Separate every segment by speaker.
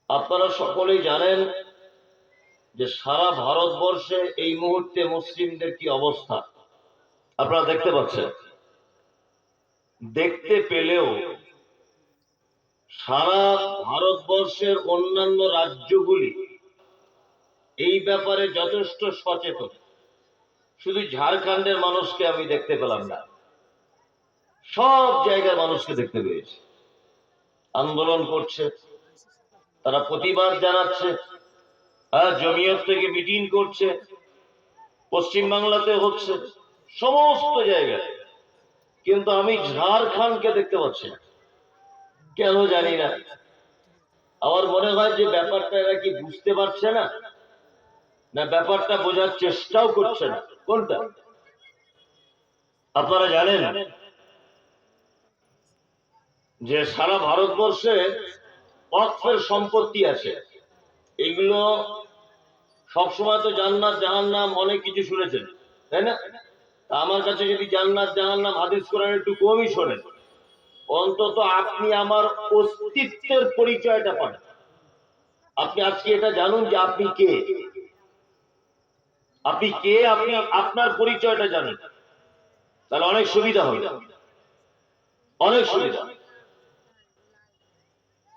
Speaker 1: আপনারা সকলেই জানেন যে সারা ভারতবর্ষে এই মুহূর্তে মুসলিমদের কি অবস্থা আপনারা দেখতে পাচ্ছেন। দেখতে পেলেও সারা ভারতবর্ষের অন্যান্য রাজ্যগুলি এই ব্যাপারে যথেষ্ট সচেতন। শুধু ঝাড়খণ্ডের মানুষকে আমি দেখতে পেলাম না, সব জায়গার মানুষকে দেখতে পেয়েছি। আন্দোলন করছে, তারা প্রতিবাদ জানাচ্ছে, জমিয়ত থেকে মিটিং করছে, পশ্চিমবাংলাতে হচ্ছে, সমস্ত জায়গায়। কিন্তু আমি ঝাড়খণ্ডকে দেখতে পাচ্ছি না, কেন জানি না। আমার মনে হয় যে ব্যাপারটা এরা কি বুঝতে পারছে না, না ব্যাপারটা বোঝার চেষ্টাও করছে না। কোনটা? আপনারা জানেন যে সারা ভারতবর্ষে ওয়াকফের সম্পত্তি আছে। এগুলো সবসময় তো জান্নাত জাহান্নাম অনেক কিছু শুনেছেন, তাই না? আমার কাছে যদি জান্নাত জাহান্নাম হাদিস কোরআন একটু কমই শোনেন, অন্তত আপনি আমার অস্তিত্বের পরিচয়টা পান। আপনি আজকে এটা জানুন যে আপনি কে, আপনি কে, আপনি আপনার পরিচয়টা জানেন, তাহলে অনেক সুবিধা হবে, অনেক সুবিধা।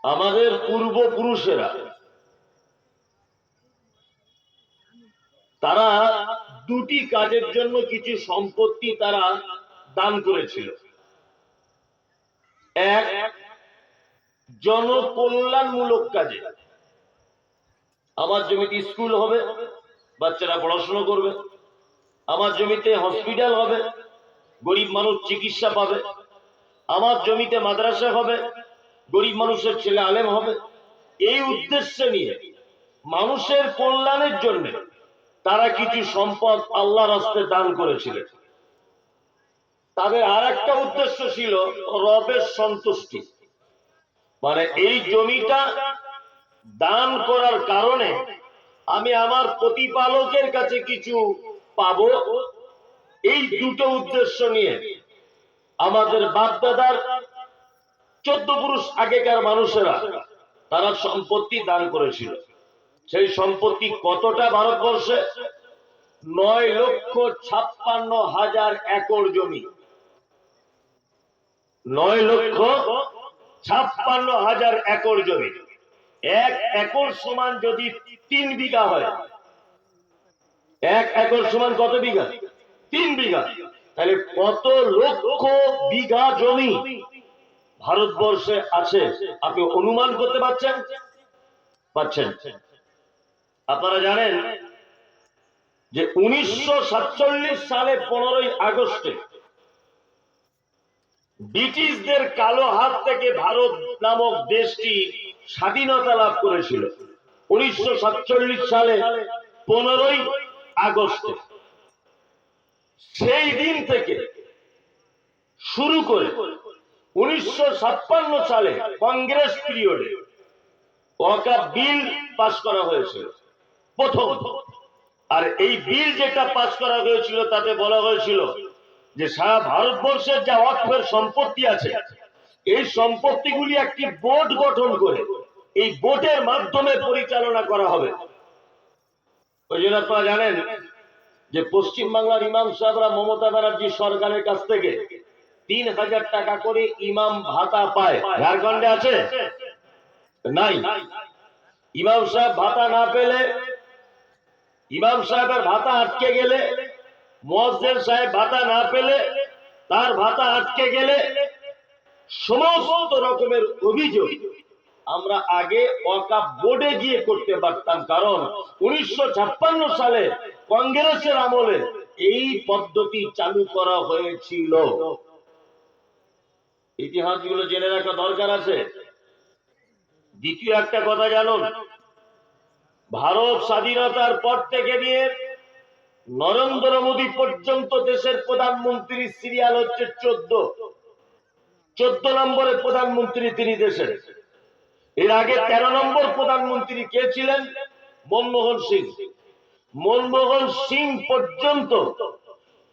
Speaker 1: আমাদের পূর্বপুরুষেরা তারা দুটি কাজের জন্য কিছু সম্পত্তি তারা দান করেছিল। এক, জনকল্যাণমূলক কাজে। আমার জমিতে স্কুল হবে, বাচ্চারা পড়াশোনা করবে। আমার জমিতে হসপিটাল হবে, গরিব মানুষ চিকিৎসা পাবে। আমার জমিতে মাদ্রাসা হবে, গরিব মানুষের ছেলে আলেম হবে। এই উদ্দেশ্যে নিয়ে মানুষের কল্যাণের জন্য তারা কিছু সম্পদ আল্লাহর রাস্তায় দান করেছিলেন। তাদের আর একটা উদ্দেশ্য ছিল রবের সন্তুষ্টি। মানে এই জমিটা দান করার কারণে আমি আমার প্রতিপালকের কাছে কিছু পাবো। এই দুটো উদ্দেশ্য নিয়ে আমাদের বাপদাদার 14 পুরুষ আগেকার মানুষেরা তারা সম্পত্তি দান করেছিল। সেই সম্পত্তি কতটা ভারতবর্ষে? 9,56,000 একর জমি। 9,56,000 একর জমি। 1 একর সমান যদি 3 বিঘা হয়, 1 একর সমান কত বিঘা? 3 বিঘা। তাহলে কত লক্ষ বিঘা জমি ভারতবর্ষে আছে আপনি অনুমান করতে পারছেন? আপনারা জানেন যে 1947 সালে 15ই আগস্টে ব্রিটিশদের কালো হাত থেকে ভারত নামক দেশটি স্বাধীনতা লাভ করেছিল। 1947 সালে 15ই আগস্টে। সেই দিন থেকে শুরু করে 1956 সালে কংগ্রেস পিরিয়ডে ওয়াকফ বিল পাস করা হয়েছিল প্রথম। আর এই বিল যেটা পাস করা হয়েছিল তাতে বলা হয়েছিল যে সারা ভারতবর্ষের যা ওয়াকফের সম্পত্তি আছে, এই সম্পত্তিগুলি একটি বোর্ড গঠন করে এই বোর্ডের মাধ্যমে পরিচালনা করা হবে। ওই জন্য আপনারা জানেন যে পশ্চিমবাংলার ইমাম সাহেবরা মমতা ব্যানার্জি সরকারের কাছ থেকে 3,000 টাকা করে ইমাম ভাতা পায়। ঝাড়খণ্ডে আছে? নাই। ইমাম সাহেব ভাতা না পেলে, ইমাম সাহেবের ভাতা আটকে গেলে, মুয়াজ্জিন সাহেব ভাতা না পেলে, তার ভাতা আটকে গেলে, সমস্ত রকমের অভিযোগ আমরা আগে ওয়াকফ বোর্ডে গিয়ে করতে পারতাম। কারণ 1956 সালে কংগ্রেসের আমলে এই পদ্ধতি চালু করা হয়েছিল। ইতিহাসগুলো জেনে রাখা দরকার আছে। দ্বিতীয় একটা কথা জানুন, ভারত স্বাধীনতার পর থেকে নিয়ে নরেন্দ্র মোদী পর্যন্ত দেশের প্রধানমন্ত্রী সিরিয়াল হচ্ছে 14 নম্বরের প্রধানমন্ত্রী তিনি দেশের। এর আগে 13 নম্বর প্রধানমন্ত্রী কে ছিলেন? মনমোহন সিং। মনমোহন সিং পর্যন্ত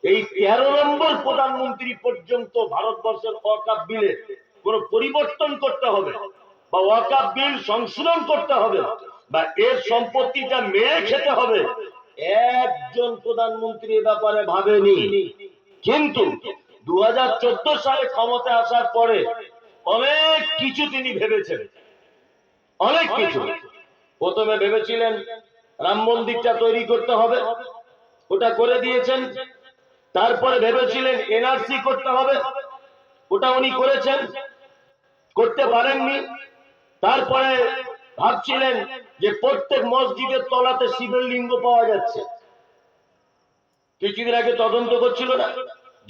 Speaker 1: এই 13 নম্বর প্রধানমন্ত্রী পর্যন্ত ভারতবর্ষের ওয়াকফ বিলে কোন পরিবর্তন করতে হবে বা ওয়াকাফ বিল সংশোধন করতে হবে বা এর সম্পত্তিটা মেরে খেতে হবে, একজন প্রধানমন্ত্রী এ ব্যাপারে ভাবেনি। কিন্তু 2014 সালে ক্ষমতায় আসার পরে অনেক কিছু তিনি ভেবেছেন, অনেক কিছু। প্রথমে ভেবেছিলেন রাম মন্দিরটা তৈরি করতে হবে, ওটা করে দিয়েছেন। তারপরে ভেবেছিলেন এনআরসি করতে হবে, ওটা উনি করেছেন, করতে পারেননি। তারপরে ভাবছিলেন যে প্রত্যেক মসজিদের তলাতে শিবের লিঙ্গ পাওয়া যাচ্ছে, কিছুদিন আগে তদন্ত করছিল না,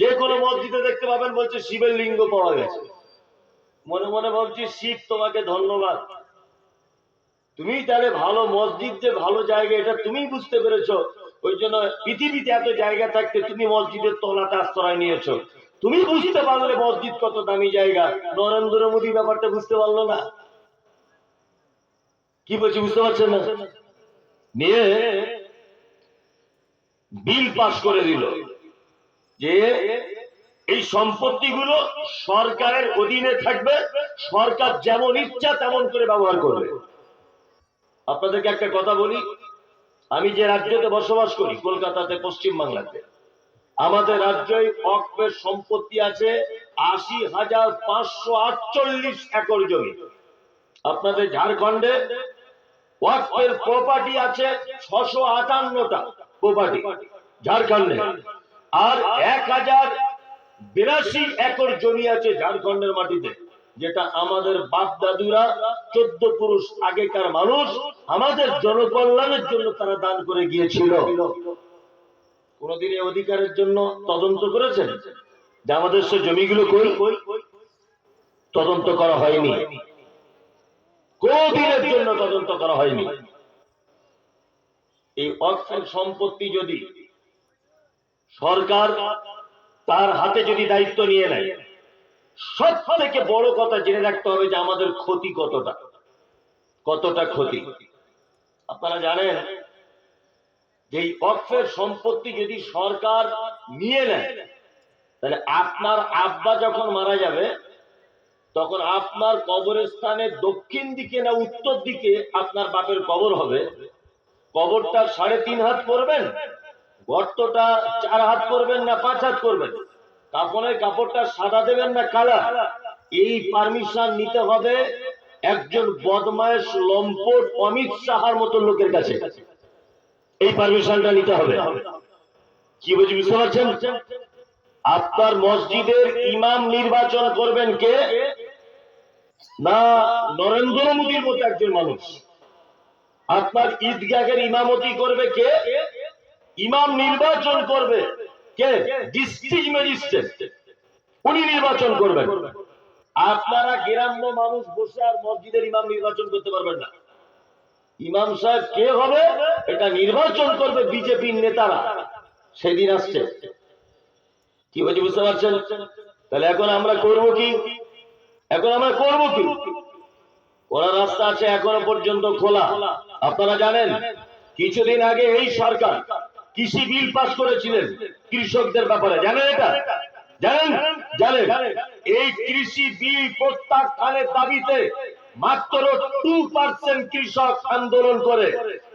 Speaker 1: যে কোনো মসজিদে দেখতে পাবেন বলছে শিবের লিঙ্গ পাওয়া গেছে। মনে মনে ভাবছি শিব তোমাকে ধন্যবাদ, তুমি তাহলে ভালো মসজিদ যে ভালো জায়গা এটা তুমি বুঝতে পেরেছো, ওই জন্য পৃথিবীতে এত জায়গা থাকতে তুমি মসজিদের তলাতে আশ্রয় নিয়েছো। তুমি বুঝতে পারলে মসজিদ কত দামি জায়গা, নরেন্দ্র মোদী ব্যাপারটা বুঝতে পারলো না। কি বলছি বুঝতে পারছেন না? নিয়ে বিল পাস করে দিল যে এই সম্পত্তিগুলো সরকারের অধীনে থাকবে, সরকার যেমন ইচ্ছা তেমন করে ব্যবহার করবে। আপনাদেরকে একটা কথা বলি, আমি যে রাজ্যতে বসবাস করি কলকাতাতে, পশ্চিম বাংলাতে, আমাদের রাজ্যে ওয়াকফের সম্পত্তি আছে 80,548 একর জমি। আপনাদের ঝাড়খণ্ডে ওয়াকফের প্রপার্টি আছে 658টা প্রপার্টি ঝাড়খণ্ডে, আর 1082 একর জমি আছে ঝাড়খণ্ডের মাটিতে, যেটা আমাদের বাপ দাদুরা 14 পুরুষ আগেকার মানুষ আমাদের জনকল্যাণের জন্য তারা দান করে গিয়েছিল। কোনদিন এই অধিকারের জন্য তদন্ত করেছেন যে আমাদের সে জমিগুলো কই? তদন্ত করা হয়নি, কোনদিনের জন্য তদন্ত করা হয়নি। এই ওয়াকফের সম্পত্তি যদি সরকার তার হাতে যদি দায়িত্ব নিয়ে নেয়, সব থেকে বড় কথা জেনে রাখতে হবে যে আমাদের ক্ষতি কতটা, কতটা ক্ষতি। আপনারা জানেন যে এই ওয়াকফের সম্পত্তি যদি সরকার নিয়ে নেয়, তাহলে আপনার আব্বা যখন মারা যাবে তখন আপনার কবরস্থানের দক্ষিণ দিকে না উত্তর দিকে আপনার বাপের কবর হবে। কবরটা 3.5 হাত করবেন, গর্তটা 4 হাত করবেন না 5 হাত করবেন, কাফনের কাপড়টা সাদা দেবেন না কালা, এই পারমিশন নিতে হবে একজন বদমাইশ লম্পট অমিত শাহর মতো লোকের কাছে। এই পারমিশনটা নিতে হবে। কি বুঝি বুঝতে পারছেন? আপনার মসজিদের ইমাম নির্বাচন করবেন কে? না নরেন্দ্র মোদীর মতো একজন মানুষ। আপনার ঈদগাহের ইমামতি করবে কে? ইমাম নির্বাচন করবে কে? ডিস্ট্রিক্ট ম্যাজিস্ট্রেট, উনি নির্বাচন করবেন। আপনারা গ্রাম্য মানুষ বসে আর মসজিদের ইমাম নির্বাচন করতে পারবেন না। ইমাম সাহেব কে হবে এটা নির্বাচন করবে বিজেপির নেতারা, সেদিন আসছে। কি বলছি বুঝতে পারছেন? তাহলে এখন আমরা করব কি? এখন আমরা করব কি? ওরা রাস্তা আছে এখনো পর্যন্ত খোলা। আপনারা জানেন কিছুদিন আগে এই সরকার কৃষি বিল পাস করেছিলেন কৃষকদের ব্যাপারে, জানেন এটা? জানেন? জানেন এই কৃষি বিল প্রত্যাখ্যানের দাবিতে মাত্র 2% কৃষক আন্দোলন করে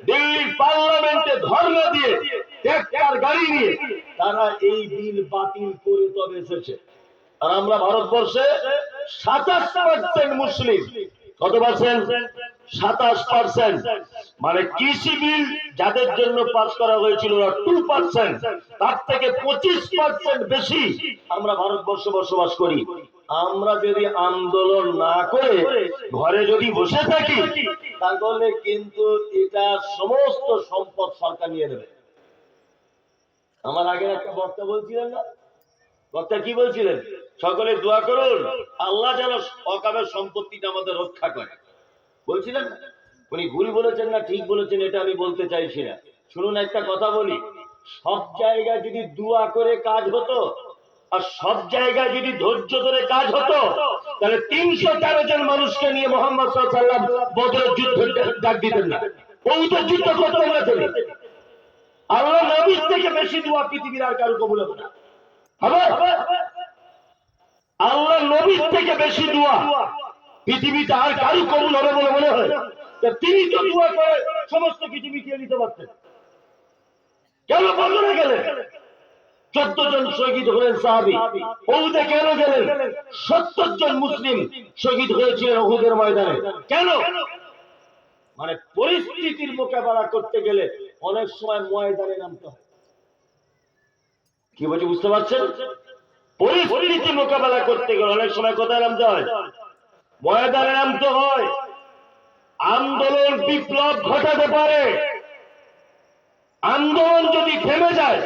Speaker 1: দিল্লির পার্লামেন্টে ধর্ণা দিয়ে ট্রাক্টর গাড়ি নিয়ে তারা এই বিল বাতিল করে তবে এসেছে। আর আমরা ভারতবর্ষে 27% মুসলিম। কত পার্সেন্ট? 27%। মানে কৃষি বিল যাদের জন্য পাস করা হয়েছিল 2%, তার থেকে 25% বেশি আমরা ভারতবর্ষে বসবাস করি। আমরা যদি আন্দোলন না করে ঘরে যদি বসে থাকি তাহলে কিন্তু এটা সমস্ত সম্পদ সরকার নিয়ে নেবে। আমার আগে একটা বক্তা বলছিলেন না, বক্তা কি বলছিলেন? সকলে দোয়া করুন আল্লাহ যেন ওয়াকফের সম্পত্তিটা আমাদের রক্ষা করে, বলছিলেন। উনি ভুল বলেছেন না ঠিক বলেছেন এটা আমি বলতে চাইছি না। শুনুন একটা কথা বলি, সব জায়গায় যদি দোয়া করে কাজ হতো আর সব জায়গায় যদি ধৈর্য ধরে কাজ হতো, তাহলে 313 জন মানুষকে নিয়ে মুহাম্মদ সাল্লাল্লাহু আলাইহি ওয়াসাল্লাম বদরের যুদ্ধে ডাক দিতেন না, ওইটার যুদ্ধ করতেন না তিনি। আল্লাহ নবীর থেকে বেশি দোয়া পৃথিবীর আর কারো কবুল হবে না। হবে? আল্লাহ নবীর থেকে বেশি দোয়া পৃথিবীতে আর কারু কবুল হবে বলে মনে হয়? তিনি তো দোয়া করে সমস্ত কিছু মিটিয়ে নিতে পারতেন, কেন বন্ধনে গেলেন? 14 জন শহীদ হলেন সাহাবী। উহুদে কেন গেলেন? 70 জন মুসলিম শহীদ হয়েছিলেন উহুদের ময়দানে। কেন? মানে পরিস্থিতির মোকাবেলা করতে গেলে অনেক সময় ময়দানে নামতে হয়। কি বলছি বুঝতে পারছেন? পরিস্থিতি মোকাবেলা করতে গেলে অনেক সময় কোথায় নামতে হয়? ময়দানে নামতে হয়। আন্দোলন বিপ্লব ঘটাতে পারে। আন্দোলন যদি থেমে যায়,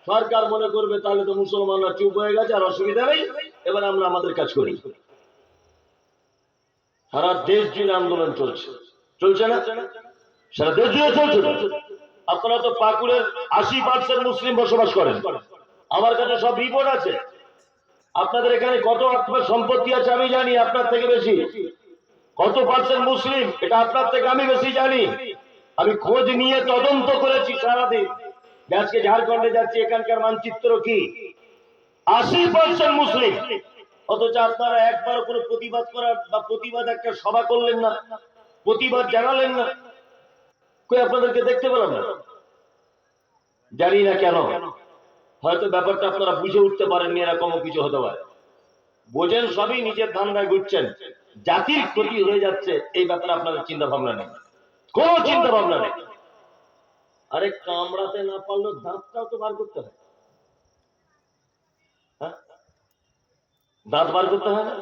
Speaker 1: সরকার মনে করবে তাহলে তো মুসলমানরা চুপ হয়ে গেছে, আর অসুবিধা নেই, এবার আমরা আমাদের কাজ করি। সারা দেশ জুড়ে আন্দোলন চলছে, চলছে না? সারা দেশ জুড়ে চলছে। আপনারা তো পাকুড়ের 80% মুসলিম বসবাস করেন, আমার কাছে সব রিপোর্ট আছে। আপনাদের এখানে কত সম্পত্তি আছে আমি জানি আপনার থেকে বেশি। কত পার্সেন্ট মুসলিম এটা আপনার থেকে আমি বেশি জানি। আমি খোঁজ নিয়ে তদন্ত করেছি সারাদিন। আজকে ঝাড়খণ্ডে যাচ্ছি, এখানকার মানচিত্র কি? 80% মুসলিম, অথচ আপনারা একবার কোনো প্রতিবাদ করার বা প্রতিবাদ একটা সভা করলেন না, প্রতিবাদ জানালেন না। কই আপনাদেরকে দেখতে পেলাম না, জানি না কেন। হয়তো ব্যাপারটা আপনারা বুঝে উঠতে পারেননি, এরকমও কিছু হতে পারে। বোঝেন সবই, নিজের ধান্দায় ঘুরছেন, জাতির ক্ষতি হয়ে যাচ্ছে এই ব্যাপারে আপনাদের চিন্তা ভাবনা নেই, কোন চিন্তা ভাবনা নেই। আরে কামড়াতে না পারলেও দাঁতটাও তো বার করতে হয়, দাঁত বার করতে হয় না?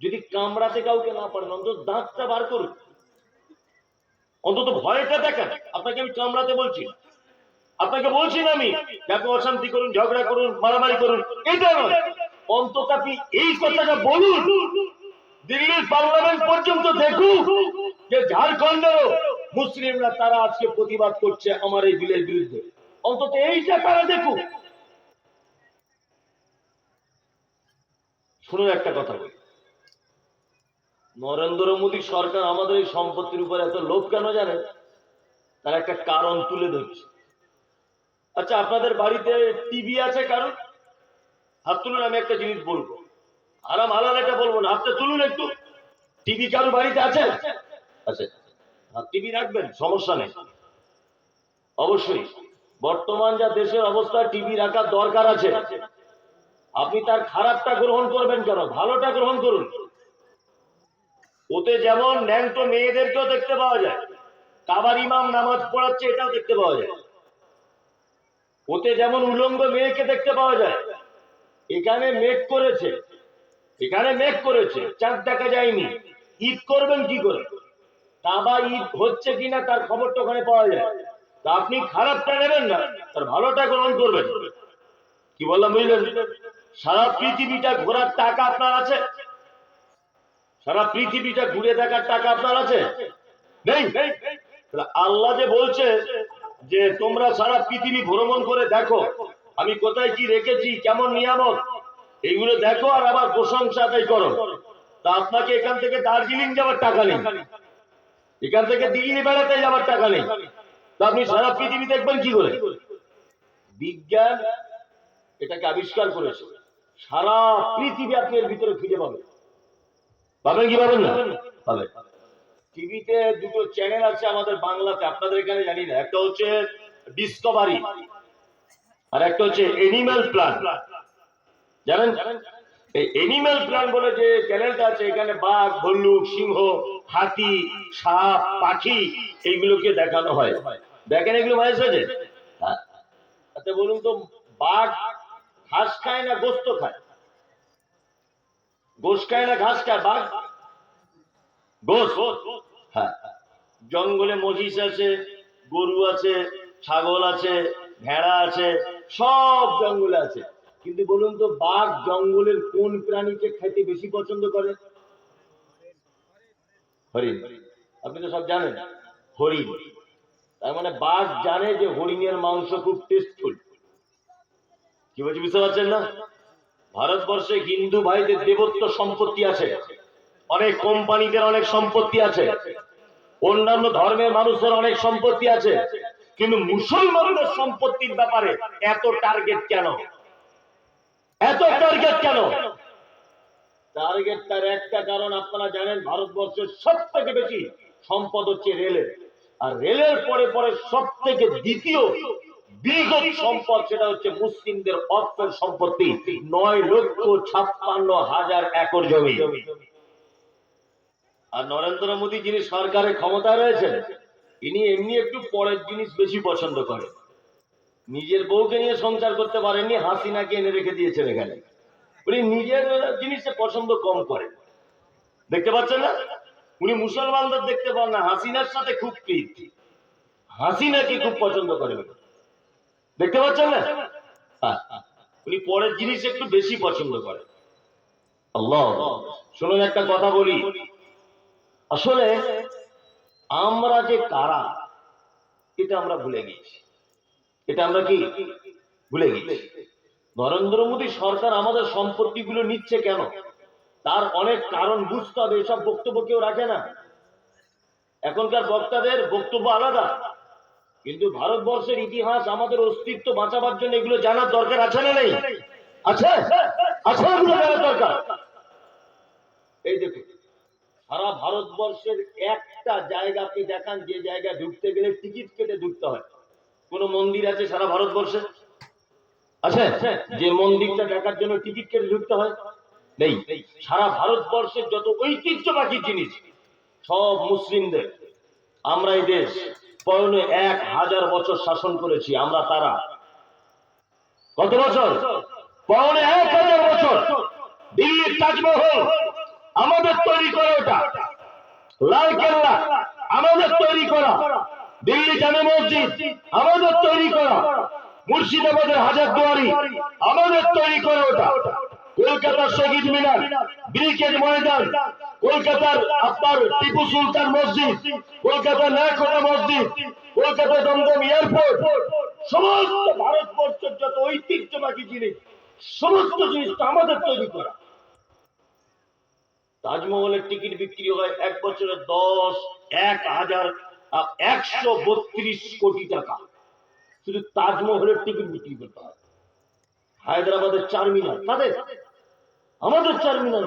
Speaker 1: যদি কামড়াতে কাউকে না পারেন অন্তত দাঁতটা বার করুন, অন্তত ভয়টা দেখেন। আপনাকে আমি কামড়াতে বলছি, আপনাকে বলছি না আমি যাকে অশান্তি করুন, ঝগড়া করুন, মারামারি করুন, এটা নয়। অন্তত আপনি এই কথাটা বলুন, দিল্লির পার্লামেন্ট পর্যন্ত দেখুন যে ঝাড়খণ্ডেরও মুসলিমরা তারা আজকে প্রতিবাদ করছে আমার এই বিলের বিরুদ্ধে। অন্তত এইটা তারা দেখুন। শুনুন একটা কথা বলি, নরেন্দ্র মোদী সরকার আমাদের এই সম্পত্তির উপর এত লোভ কেন জানেন? তার একটা কারণ তুলে ধরছে। আচ্ছা, আপনাদের বাড়িতে টিভি আছে কারণ? হাত তুলুন, আমি একটা জিনিস বলবো, আরাম হালাল এটা বলবো না, হাতটা তুলুন একটু। টিভি কারো বাড়িতে আছে? আচ্ছা, টিভি রাখবেন, সমস্যা নেই। অবশ্যই বর্তমান যা দেশের অবস্থা, টিভি রাখার দরকার আছে। আপনি তার খারাপটা গ্রহণ করবেন কেন? ভালোটা গ্রহণ করুন। ওতে যেমন ন্যাংটো মেয়েদেরকেও দেখতে পাওয়া যায়, কাবার ইমাম নামাজ পড়াচ্ছে এটাও দেখতে পাওয়া যায়। ওতে যেমন উলঙ্গ মেয়েকে দেখতে পাওয়া যায়। এখানে মেঘ করেছে, এখানে মেঘ করেছে, চাঁদ দেখা যায়নি। ঈদ করবেন কি করে? কাবা ঈদ হচ্ছে কিনা তার খবরটা ওখানে পাওয়া যায়। তা আপনি খারাপটা নেবেন না, তার ভালোটা গ্রহণ করবেন। কি বললাম বুঝলেন? সারা পৃথিবীটা ঘোরার টাকা আপনার আছে? সারা পৃথিবীটা ঘুরে দেখার টাকা আপনার আছে? নেই। আল্লাহ যে বলছে যে তোমরা সারা পৃথিবী ভ্রমণ করে দেখো আমি কোথায় কি রেখেছি, কেমন নিয়ামত, এইগুলো দেখো আর আবার প্রশংসা আদায় করো। তা আপনাকে এখান থেকে দার্জিলিং যাওয়ার টাকা নেই, এখান থেকে দিল্লি বেড়াতে যাওয়ার টাকা নেই, তা আপনি সারা পৃথিবী দেখবেন কি করে? বিজ্ঞান এটাকে আবিষ্কার করেছে, সারা পৃথিবী আপনি এর ভিতরে খুঁজে পাবেন। পাবেন কি পাবেন না? পাবেন। টিভিতে দুটো চ্যানেল আছে আমাদের বাংলাতে, আপনাদের এখানে জানি না। একটা হচ্ছে ডিসকভারি আর একটা হচ্ছে এনিম্যাল প্ল্যান। জানেন? এই এনিম্যাল প্ল্যান বলে যে চ্যানেলটা আছে, এখানে বাঘ, ভাল্লুক, সিংহ, হাতি, সাপ, পাখি এইগুলোকে দেখানো হয়। দেখেন এগুলো মাঝে সাঝে? আচ্ছা বলুন তো, বাঘ ঘাস খায় না গোস্ত খায়? গোস খায় না ঘাস খায়? বাঘ গোস। হ্যাঁ, জঙ্গলে মহিষ আছে, গরু আছে, ছাগল আছে, ভেড়া আছে, সব জঙ্গলে আছে। কিন্তু বলুন তো, বাঘ জঙ্গলের কোন প্রাণীকে খেতে বেশি পছন্দ করে? হরিণ। আপনি তো সব জানেন, হরিণ। তার মানে বাঘ জানে যে হরিণের মাংস খুব টেস্টফুল। কি বলছি বুঝতে পারছেন না? ভারতবর্ষে হিন্দু ভাইদের দেবত্ব সম্পত্তি আছে, অনেক কোম্পানিদের অনেক সম্পত্তি আছে, অন্যান্য ধর্মের মানুষের অনেক সম্পত্তি আছে, কিন্তু মুসলমানদের সম্পত্তির ব্যাপারে এত টার্গেট কেন? এত টার্গেট কেন? টার্গেট তার একটা কারণ আপনারা জানেন, ভারতবর্ষের সব থেকে বেশি সম্পদ হচ্ছে রেলের, আর রেলের পরে পরে সব থেকে দ্বিতীয় বৃহৎ সম্পদ সেটা হচ্ছে মুসলিমদের অর্থের সম্পত্তি, 9,56,000 একর জমি। আর নরেন্দ্র মোদী যিনি সরকারের ক্ষমতায় রয়েছেন, ইনি এমনি একটু পরের জিনিস বেশি পছন্দ করেন। নিজের বউকে নিয়ে সংসার করতে পারেননি, হাসিনাকে এনে রেখে দিয়েছেন এখানে। উনি নিজের জিনিসে পছন্দ কম করেন, দেখতে পাচ্ছেন না? উনি মুসলমানদের দেখতে পান না, হাসিনার সাথে খুব প্রীতি, হাসিনাকে খুব পছন্দ করেন, দেখতে পাচ্ছেন না? উনি পরের জিনিস একটু বেশি পছন্দ করেন। আল্লাহ, শুনুন একটা কথা বলি, আসলে আমরা যে কারা এটা আমরা ভুলে গেছি। এটা আমরা কি ভুলে গেছি? নরেন্দ্র মোদী সরকার আমাদের সম্পত্তিগুলো নিচ্ছে কেন, তার অনেক কারণ বুঝতে হবে। এসব বক্তব্য কেউ রাখে না, এখনকার বক্তাদের বক্তব্য আলাদা, কিন্তু ভারতবর্ষের ইতিহাস, আমাদের অস্তিত্ব বাঁচাবার জন্য এগুলো জানার দরকার আছে না নেই? আছে, আছে, এগুলো জানার দরকার। এই দেখুন, সারা ভারতবর্ষের একটা জায়গা আপনি দেখান যে জায়গায় ঢুকতে গেলে টিকিট কেটে ঢুকতে হয়। কোন মন্দির আছে সারা ভারতবর্ষে? আছে যে মন্দিরটা দেখার জন্য টিকিট কেটে ঢুকতে হয়? নেই। সারা ভারতবর্ষের যত ঐতিহ্যবাহী জিনিস সব মুসলিমদের। আমরা এই দেশ 1000 বছর শাসন করেছি, আমরা তারা। কত বছর? 1000 বছর। দিল্লির তাজমহল আমাদের তৈরি করা, ওটা লাল কেল্লা আমাদের তৈরি করা, দিল্লি জামে মসজিদ আমাদের তৈরি করা, মুর্শিদাবাদের হাজারদুয়ারি আমাদের তৈরি করা, ওটা কলকাতার শহীদ মিনার, ব্রিগেড ময়দান, কলকাতার আপনার টিপু সুলতান মসজিদ, কলকাতার নায়কোটা মসজিদ, কলকাতা দমদম এয়ারপোর্ট, সমস্ত ভারতবর্ষের যত ঐতিহ্যবাহী জিনিস সমস্ত জিনিসটা আমাদের তৈরি করা। তাজমহলের টিকিট বিক্রি হয় এক বছরে 1,132 কোটি টাকা, শুধু তাজমহলের টিকিট বিক্রি করতে হয়। হায়দ্রাবাদের চারমিনার তাদের, আমাদের চারমিনার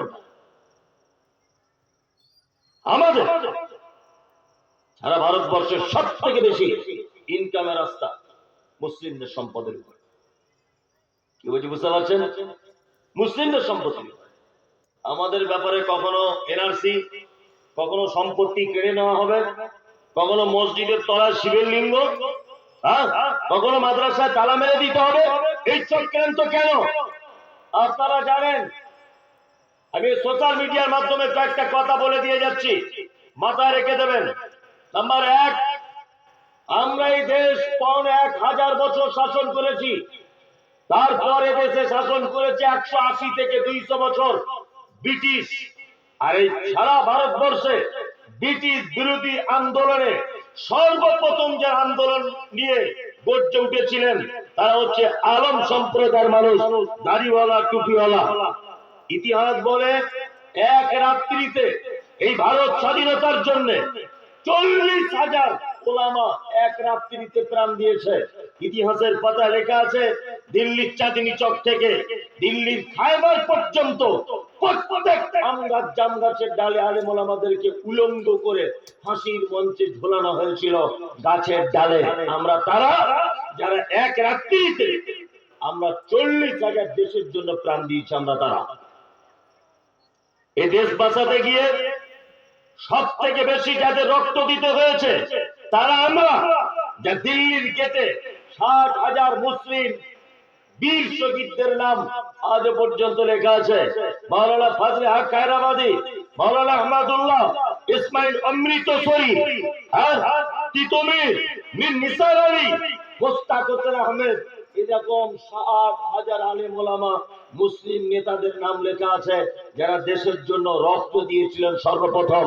Speaker 1: আমাদের। সারা ভারতবর্ষের সব থেকে বেশি ইনকামের রাস্তা মুসলিমদের সম্পদের উপর। কি বলছি বুঝতে পারছেন? মুসলিমদের সম্পত্তি। আমাদের ব্যাপারে কখনো এনআরসি, কখনো সম্পত্তি কেড়ে নেওয়া হবে, কখনো মসজিদের তলায় শিবের লিঙ্গ, কখনো মাদ্রাসায় তালা মেরে দিতে হবে। এই চক্রান্ত কেন আপনারা জানেন। আমি সোশ্যাল মিডিয়ার মাধ্যমে কয়েকটা কথা বলে দিয়ে যাচ্ছি, মাথায় রেখে দেবেন। নাম্বার 1, আমরা এই দেশ 1000 বছর শাসন করেছি, তারপরে দেশে শাসন করেছে 180 থেকে 200 বছর ব্রিটিশ। আর এই সারা ভারতবর্ষে ব্রিটিশ বিরোধী আন্দোলনে সর্বপ্রথম যে আন্দোলন নিয়ে গর্জে উঠেছিলেন তারা হচ্ছে আলম সম্প্রদায়ের মানুষ, দাড়িওয়ালা টুপিওয়ালা। ইতিহাস বলে এক রাত্রিতে এই ভারত স্বাধীনতার জন্য 40,000 ওলামা এক রাত্রিতে প্রাণ দিয়েছে। ইতিহাসের পাতায় লেখা আছে, দিল্লির চাঁদনী চক থেকে দিল্লির খায়বার পর্যন্ত প্রত্যেক আম গাছ জাম গাছের ডালে আলেম ওলামাদেরকে উলঙ্গ করে ফাঁসির মঞ্চে ঝোলানো হয়েছিল গাছের ডালে। আমরা তারা যারা এক রাত্রিতে আমরা 40,000 দেশের জন্য প্রাণ দিয়েছি, আমরা তারা। এ দেশ বাঁচাতে গিয়ে সব থেকে বেশি যাদের রক্ত দিতে হয়েছে তারা আমরা, যা দিল্লির গেটে 60,000 মুসলিম বীর শহীদদের নাম আজ পর্যন্ত লেখা আছে। মাওলানা ফজলে হক কায়রাবাদী, মাওলানা আহমদুল্লাহ, ইসমাইল অমৃতসরী, তিতুমির, মীর নিসার আলী, মোস্তাক হোসেন আহমেদ, এরকম 60,000 আলেম ওলামা মুসলিম নেতাদের নাম লেখা আছে যারা দেশের জন্য রক্ত দিয়েছিলেন সর্বপ্রথম।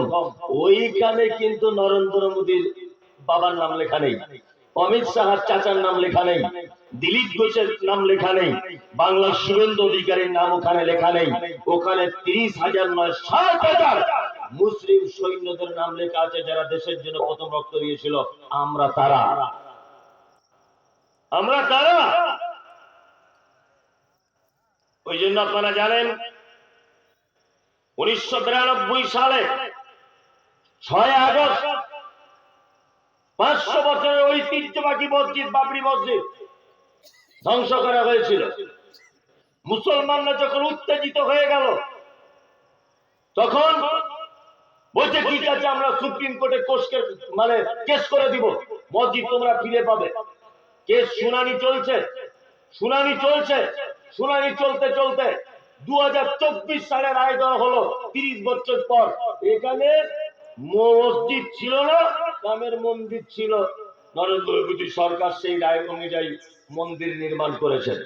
Speaker 1: ওইখানে কিন্তু নরেন্দ্র মোদীর বাবার নাম লেখা নেই, অমিত শাহর চাচার নাম লেখা নেই, দিলীপ ঘোষের নাম লেখা নেই, বাংলার শুভেন্দু অধিকারীর নাম ওখানে লেখা নেই। ওখানে 30,000 নয় 60,000 মুসলিম সৈন্যদের নাম লেখা আছে যারা দেশের জন্য প্রথম রক্ত দিয়েছিল। আমরা তারা, আমরা তারা। ওই জন্য আপনারা জানেন 1992 সালে 6 আগস্ট 500 বছরের ঐতিহ্যবাহী মসজিদ বাবরি মসজিদ ধ্বংস করা হয়েছিল। মুসলমানরা যখন উত্তেজিত হয়ে গেল, তখন বলছে ঠিক আছে, আমরা সুপ্রিম কোর্টে কেস করে দিব, মসজিদ তোমরা ফিরে পাবে। কেস শুনানি চলছে, শুনানি চলতে চলতে 2024 সালে রায় দেওয়া হলো 30 বছর পর। এখানে মসজিদ ছিল না, রামের মন্দির ছিল। নরেন্দ্র মোদী সরকার সেই রায় অনুযায়ী মন্দির নির্মাণ করেছেন।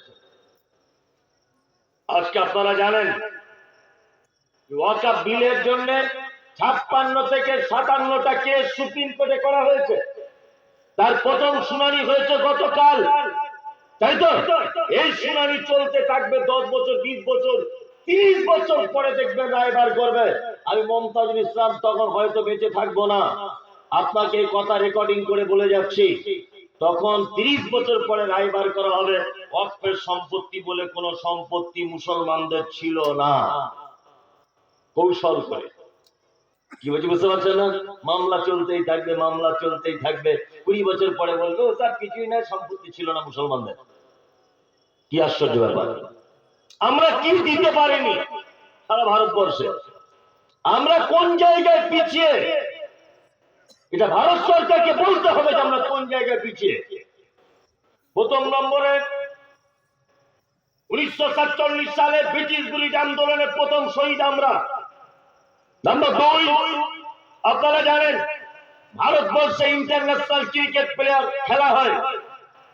Speaker 1: আজকে আপনারা জানেন ওয়াকফ বিলের জন্য 56 থেকে 57টা কেস সুপ্রিম কোর্টে করা হয়েছে। তার প্রথম শুনানি হয়েছে গতকাল, তাই তো? এই শুনানি চলতে থাকবে 10 বছর, 20 বছর, 30 বছর পরে দেখবেন রায় বার করবে। আমি মমতাজুল ইসলাম তখন হয়তো বেঁচে থাকবো না, আপনাকে এই কথা রেকর্ডিং করে বলে যাচ্ছি। তখন 30 বছর পরে রায় বার করা হবে ওয়াকফের সম্পত্তি বলে কোনো সম্পত্তি মুসলমানদের ছিল না। কৌশল করে কি বলছি বুঝতে পারছেন না? মামলা চলতেই থাকবে, মামলা চলতেই থাকবে। 20 বছর পরে বলবে ও তার কিছুই না, সম্পত্তি ছিল না মুসলমানদের। কি আশ্চর্য ব্যাপার! আমরা কি দিতে পারিনি সারা ভারতবর্ষে? আমরা কোন জায়গায় পিছিয়ে, এটা ভারত সরকারকে বলতে হবে যে আমরা কোন জায়গায় পিছিয়ে। প্রথম নম্বরে 1947 সালে ব্রিটিশ বিরোধী আন্দোলনের প্রথম শহীদ আমরা। নাম্বার 2, আপনারা জানেন ভারতবর্ষে ইন্টারন্যাশনাল ক্রিকেট প্লেয়ার খেলা হয়।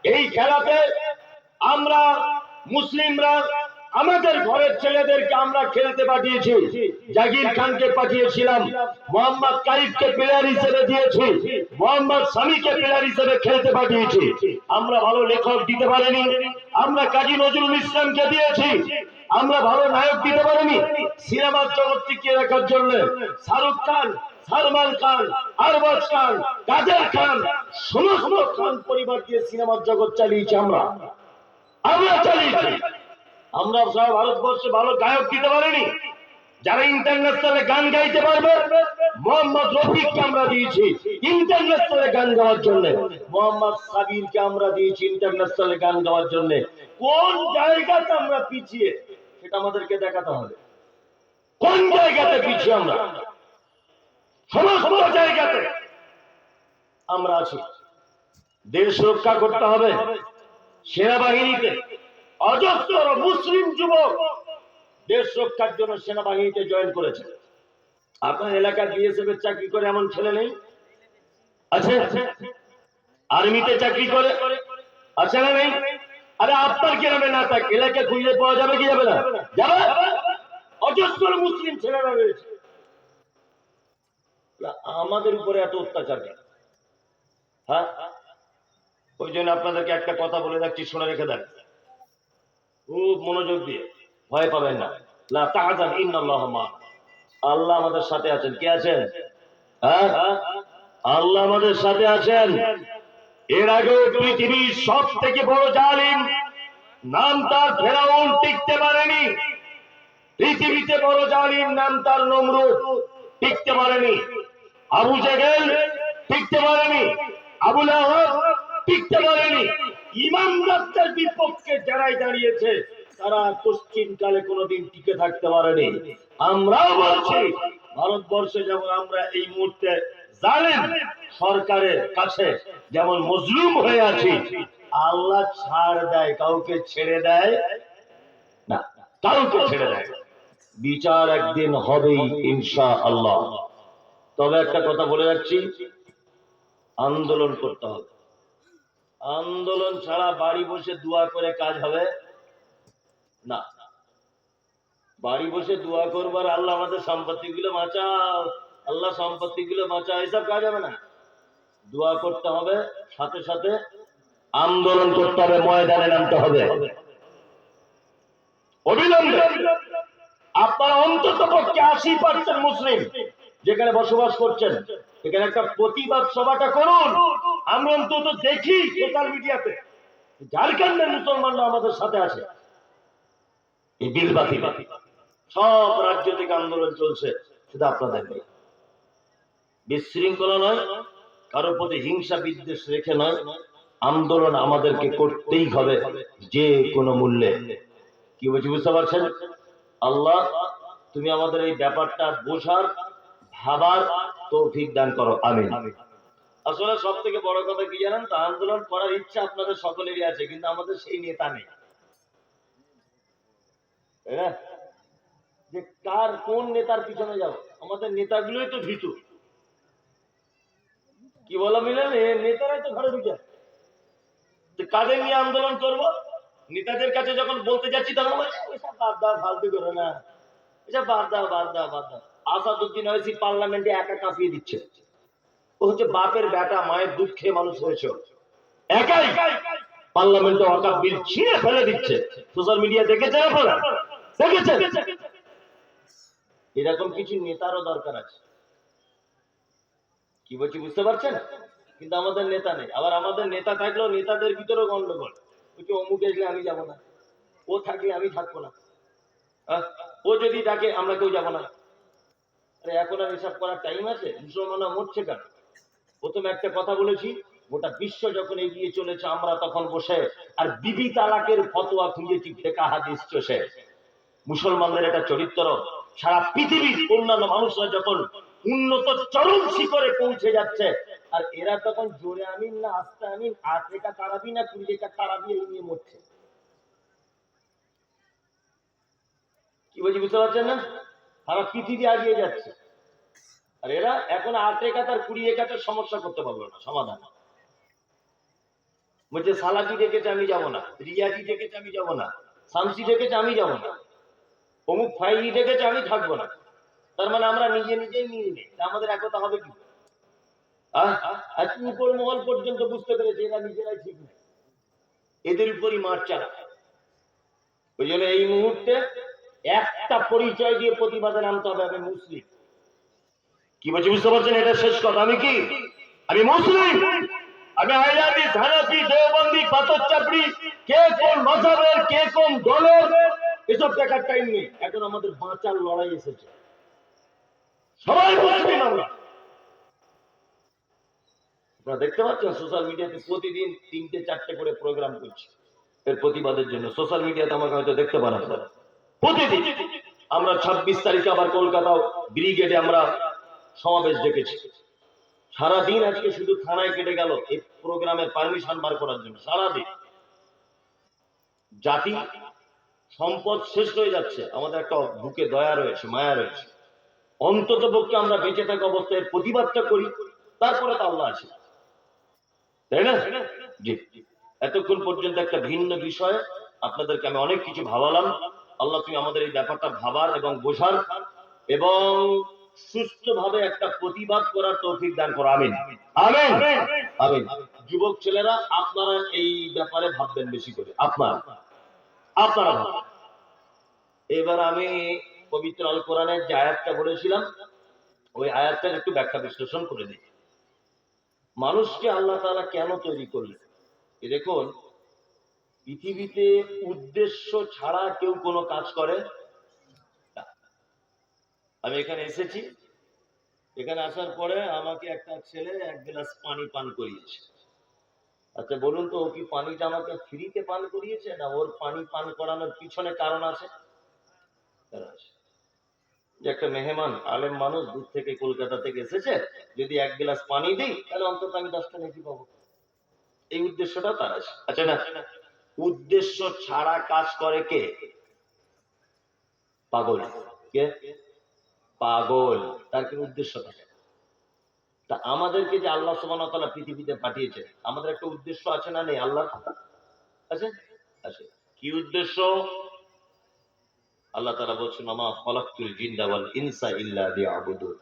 Speaker 1: এই খেলাতে আমরা মুসলিমরা আমাদের ঘরের ছেলেদেরকে আমরা খেলতে পাঠিয়েছি। জাগির খানকে পাঠিয়েছিলাম, মোহাম্মদ কাইফকে প্লেয়ার হিসেবে দিয়েছি, মোহাম্মদ শামিকে প্লেয়ার হিসেবে খেলতে পাঠিয়েছি। আমরা ভালো লেখক দিতে পারিনি, আমরা কাজী নজরুল ইসলামকে দিয়েছি। আমরা ভালো নায়ক দিতে পারিনি। সিনেমার জগৎ টিকিয়ে রাখার জন্য শাহরুখ খান, সালমান খান, আরবাজ খান, কাদের খান, সমস্ত খান পরিবার দিয়ে সিনেমার জগৎ চালিয়েছি। আমরা চালিয়েছি। আমরা সারা ভারতবর্ষে ভালো গায়ক দিতে পারিনি। যারা ইন্টারন্যাশনালে গান গাইতে পারবে, মোহাম্মদ রফিককে আমরা দিয়েছি ইন্টারন্যাশনালে গান গাওয়ার জন্য, মোহাম্মদ সাবিরকে আমরা দিয়েছি ইন্টারন্যাশনালে গান গাওয়ার জন্য। কোন জায়গাতে আমরা পিছিয়ে সেটা আমাদেরকে দেখাতে হবে। কোন জায়গাতে পিছিয়ে আমরা? সমস্ত জায়গাতে আমরা আছি। দেশ রক্ষা করতে হবে। সেনাবাহিনীতে অজস্র মুসলিম যুবক দেশ রক্ষার জন্য সেনাবাহিনীতে জয়েন করেছে। আপনার এলাকার বিএসএফ এর চাকরি করে এমন ছেলে নেই? আছে? আর্মিতে চাকরি করে আছে না নেই? আরে আপনার গ্রামে না থাকে, এলাকা খুঁজে পাওয়া যাবে কি যাবে না? যাবে। অজস্র মুসলিম ছেলেরা রয়েছে। আমাদের উপরে এত অত্যাচার কেন? হ্যাঁ, ওই জন্য আপনাদেরকে একটা কথা বলে রাখছি, শুনে রেখে দেন খুব মনোযোগ দিয়ে। ভয় পাবেন না। লা তাহজান ইন্নাল্লাহা মা। আল্লাহ আমাদের সাথে আছেন। কে আছেন? হ্যাঁ, আল্লাহ আমাদের সাথে আছেন। এর আগে পৃথিবীর সব থেকে বড় জালিম, নাম তার ফেরাউন, টিকতে পারেনি। পৃথিবীতে বড় জালিম, নাম তার নমরুদ, টিকতে পারেনি। আবু জেহেল টিকতে পারেনি। আবু লাহাব টিকতে পারেনি। ইমানদারদের বিপক্ষে যারাই দাঁড়িয়েছে তারা পশ্চিম কালে কোনোদিন টিকে থাকতে পারেনি। আমরাও বলছি ভারতবর্ষে যেমন আমরা এই মুহূর্তে জালেম সরকারের কাছে যেমন মজলুম হয়ে আছি, আল্লাহ ছাড় দেয়, কাউকে ছেড়ে দেয় না, কাউকে ছেড়ে দেয়। বিচার একদিন হবেই ইনশাআল্লাহ। তবে একটা কথা বলে যাচ্ছি, আন্দোলন করতে হবে। আন্দোলন ছাড়া বাড়ি বসে দোয়া করে কাজ হবে না। বাড়ি বসে দোয়া করবার আল্লাহ আমাদের সম্পত্তি গুলো বাঁচাও, আল্লাহ সম্পত্তি গুলো বাঁচাও, এসব কাজ হবে না। দোয়া করতে হবে, সাথে সাথে আন্দোলন করতে হবে, ময়দানে নামতে হবে অবিলম্বে। আপনারা অন্তত পক্ষে 80% মুসলিম যেখানে বসবাস করছেন, এখানে একটা প্রতিবাদ সভাটা করুন। আমরা অন্তত দেখি সোশ্যাল মিডিয়াতে ঝাড়খণ্ডের মুসলমানরা আমাদের সাথে আছে। এই বিল বাতিল সব রাজ্য থেকে আন্দোলন চলছে, শুধু আপনাদের নেই। বিশৃঙ্খলা নয়, কারোর প্রতি হিংসা বিদ্বেষ রেখে নয়, আন্দোলন আমাদেরকে করতেই হবে যে কোনো মূল্যে। কি বলছি বুঝতে পারছেন? আল্লাহ তুমি আমাদের এই ব্যাপারটা বোঝার ভাবার তৌফিক দান করো, আমিন। আসলে সব থেকে বড় কথা কি জানেন তো, আন্দোলন করার ইচ্ছা আপনাদের সকলেরই আছে, কিন্তু আমাদের সেই নেতা নেই, তাই না? যে কার কোন নেতার পিছনে যাও, আমাদের নেতাগুলোই তো ভীতু। কি বলা মিলেন, নেতারাই তো ঘরে ঢুকে। কাদের নিয়ে আন্দোলন করব? নেতাদের কাছে যখন বলতে যাচ্ছি তখন এসব বাদ দাও, ফালতু করো না, এসব বাদ দাও, বাদ দাও, বাদ দাও। আসাদুদ্দিন ওয়াইসি পার্লামেন্টে একা কাঁপিয়ে দিচ্ছে। ও হচ্ছে বাপের বেটা, মায়ের দুঃখে মানুষ হয়েছে, একাই পার্লামেন্টে ওয়াকাফ বিল ছিঁড়ে ফেলে দিচ্ছে। সোশ্যাল মিডিয়া দেখেছেন আপনারা? দেখেছেন? এরকম কিছু নেতারও দরকার আছে। কি বলছি বুঝতে পারছেন? কিন্তু আমাদের নেতা নেই। আবার আমাদের নেতা থাকলেও নেতাদের ভিতরেও গন্ডগোল। বলছি অমুক আসলে আমি যাব না, ও থাকলে আমি থাকবো না, ও যদি ডাকে আমরা কেউ যাব না। আরে এখন আর এসব করার টাইম আছে? মুসলমানরা মরছে কেন? প্রথমে একটা কথা বলেছি, গোটা বিশ্ব যখন এগিয়ে চলেছে, আমরা তখন বসে আর বিবি তালাকের ফতোয়া খুঁজেছি ফিকহ হাদিস চষে। মুসলমানদের একটা চরিত্র, সারা পৃথিবীর অন্যান্য মানুষরা যখন উন্নত চরম শিখরে পৌঁছে যাচ্ছে, আর এরা তখন জোরে আমিন না আস্তে আমিন, 8 রেখা তারাবি না 20 রেখা তারাবি এই নিয়ে মরছে। কি বলছি বুঝতে পারছেন না? সারা পৃথিবী আগিয়ে যাচ্ছে, আর এরা এখন 8 রেখা আর 20 রেখাতে সমস্যা করতে পারলো না সমাধান। বলছে সালাফি ডেকেছে আমি যাব না, রিয়াজি ডেকেছে আমি যাব না, শামসি ডেকেছে আমি যাব না, অমুক ফাইলি ডেকেছে আমি থাকবো না। তার মানে আমরা নিজে নিজেই নিয়ে নিই, আমাদের একতা হবে কি? উপর মহল পর্যন্ত বুঝতে পেরেছে এরা নিজেরাই ঠিক নেই, এদের উপরই মার চালা। ওই জন্য এই মুহূর্তে একটা পরিচয় দিয়ে প্রতিবাদে নামতে হবে, আমি মুসলিম। কি বলছি বুঝতে পারছেন? এটা শেষ কথা। আমি কি? আমি মুসলিম। আমি আইলাদি, হানাফি, দেওবন্দি, পাথর চাপড়ি, কে কোন মাযহাবের, কে কোন দলের, এসব দেখার টাইম নেই। এখন আমাদের বাঁচার লড়াই এসেছে, সবাই মুসলিম আমরা। আপনারা দেখতে পাচ্ছেন সোশ্যাল মিডিয়াতে প্রতিদিন 3-4টে করে প্রোগ্রাম করছি এর প্রতিবাদের জন্য। সোশ্যাল মিডিয়াতে আমাকে হয়তো দেখতে পান আপনারা প্রতিদিন। আমরা 26 তারিখে আবার কলকাতা ব্রিগেডে আমরা সমাবেশ ডেকেছি। সারাদিন আজকে শুধু থানায় কেটে গেল এই প্রোগ্রামের পারমিশন বার করার জন্য। সারাদিন জাতি সম্পদ শেষ হয়ে যাচ্ছে, আমাদের একটা বুকে দয়া রয়েছে, মায়া রয়েছে। অন্তত পক্ষে আমরা বেঁচে থাকা অবস্থায় প্রতিবাদটা করি, তারপরে তো আল্লাহ আছে, তাই না? জি, এতক্ষণ পর্যন্ত একটা ভিন্ন বিষয় আপনাদেরকে আমি অনেক কিছু ভাবালাম। আল্লাহ তুমি আমাদের এই ব্যাপারটা ভাবার এবং বোঝার এবং সুস্থভাবে একটা প্রতিবাদ করার তৌফিক দান করো, আমিন আমিন আমিন। যুবক ছেলেরা আপনারা এই ব্যাপারে ভাববেন বেশি করে, আপনারা ভাববেন। এবার আমি পবিত্র আল কোরআনের যে আয়াতটা বলেছিলাম, ওই আয়াতটার একটু ব্যাখ্যা বিশ্লেষণ করে দিই। মানুষকে আল্লাহ তাআলা কেন তৈরি করলেন? দেখুন, পৃথিবীতে উদ্দেশ্য ছাড়া কেউ কোনো কাজ করে না। আমি এখানে এসেছি, এখানে আসার পরে আমাকে একটা ছেলে 1 গ্লাস পানি পান করিয়েছে। আচ্ছা বলুন তো, ও কি পানিটা আমাকে ফ্রিতে পান করিয়েছে, না ওর পানি পান করানোর পিছনে কারণ আছে? যে একটা মেহমান আলেম মানুষ দূর থেকে কলকাতা থেকে এসেছে, যদি 1 গ্লাস পানি দিই তাহলে অন্তত আমি 10টা নেকি পাবো, এই উদ্দেশ্যটা তার আছে। আচ্ছা না, উদ্দেশ্য ছাড়া কাজ করে কে? পাগল। কে? পাগল। তার কি উদ্দেশ্য থাকে? তা আমাদেরকে যে আল্লাহ সুবহানাহু ওয়া তাআলা পৃথিবীতে পাঠিয়েছে, আমাদের একটা উদ্দেশ্য আছে না নেই? আল্লাহ আছে, আছে। কি উদ্দেশ্য? আল্লাহ তাআলা বলছেন, আমা খালাকতুল জিন্না ওয়াল ইনসা ইল্লা লিয়াবুদুন।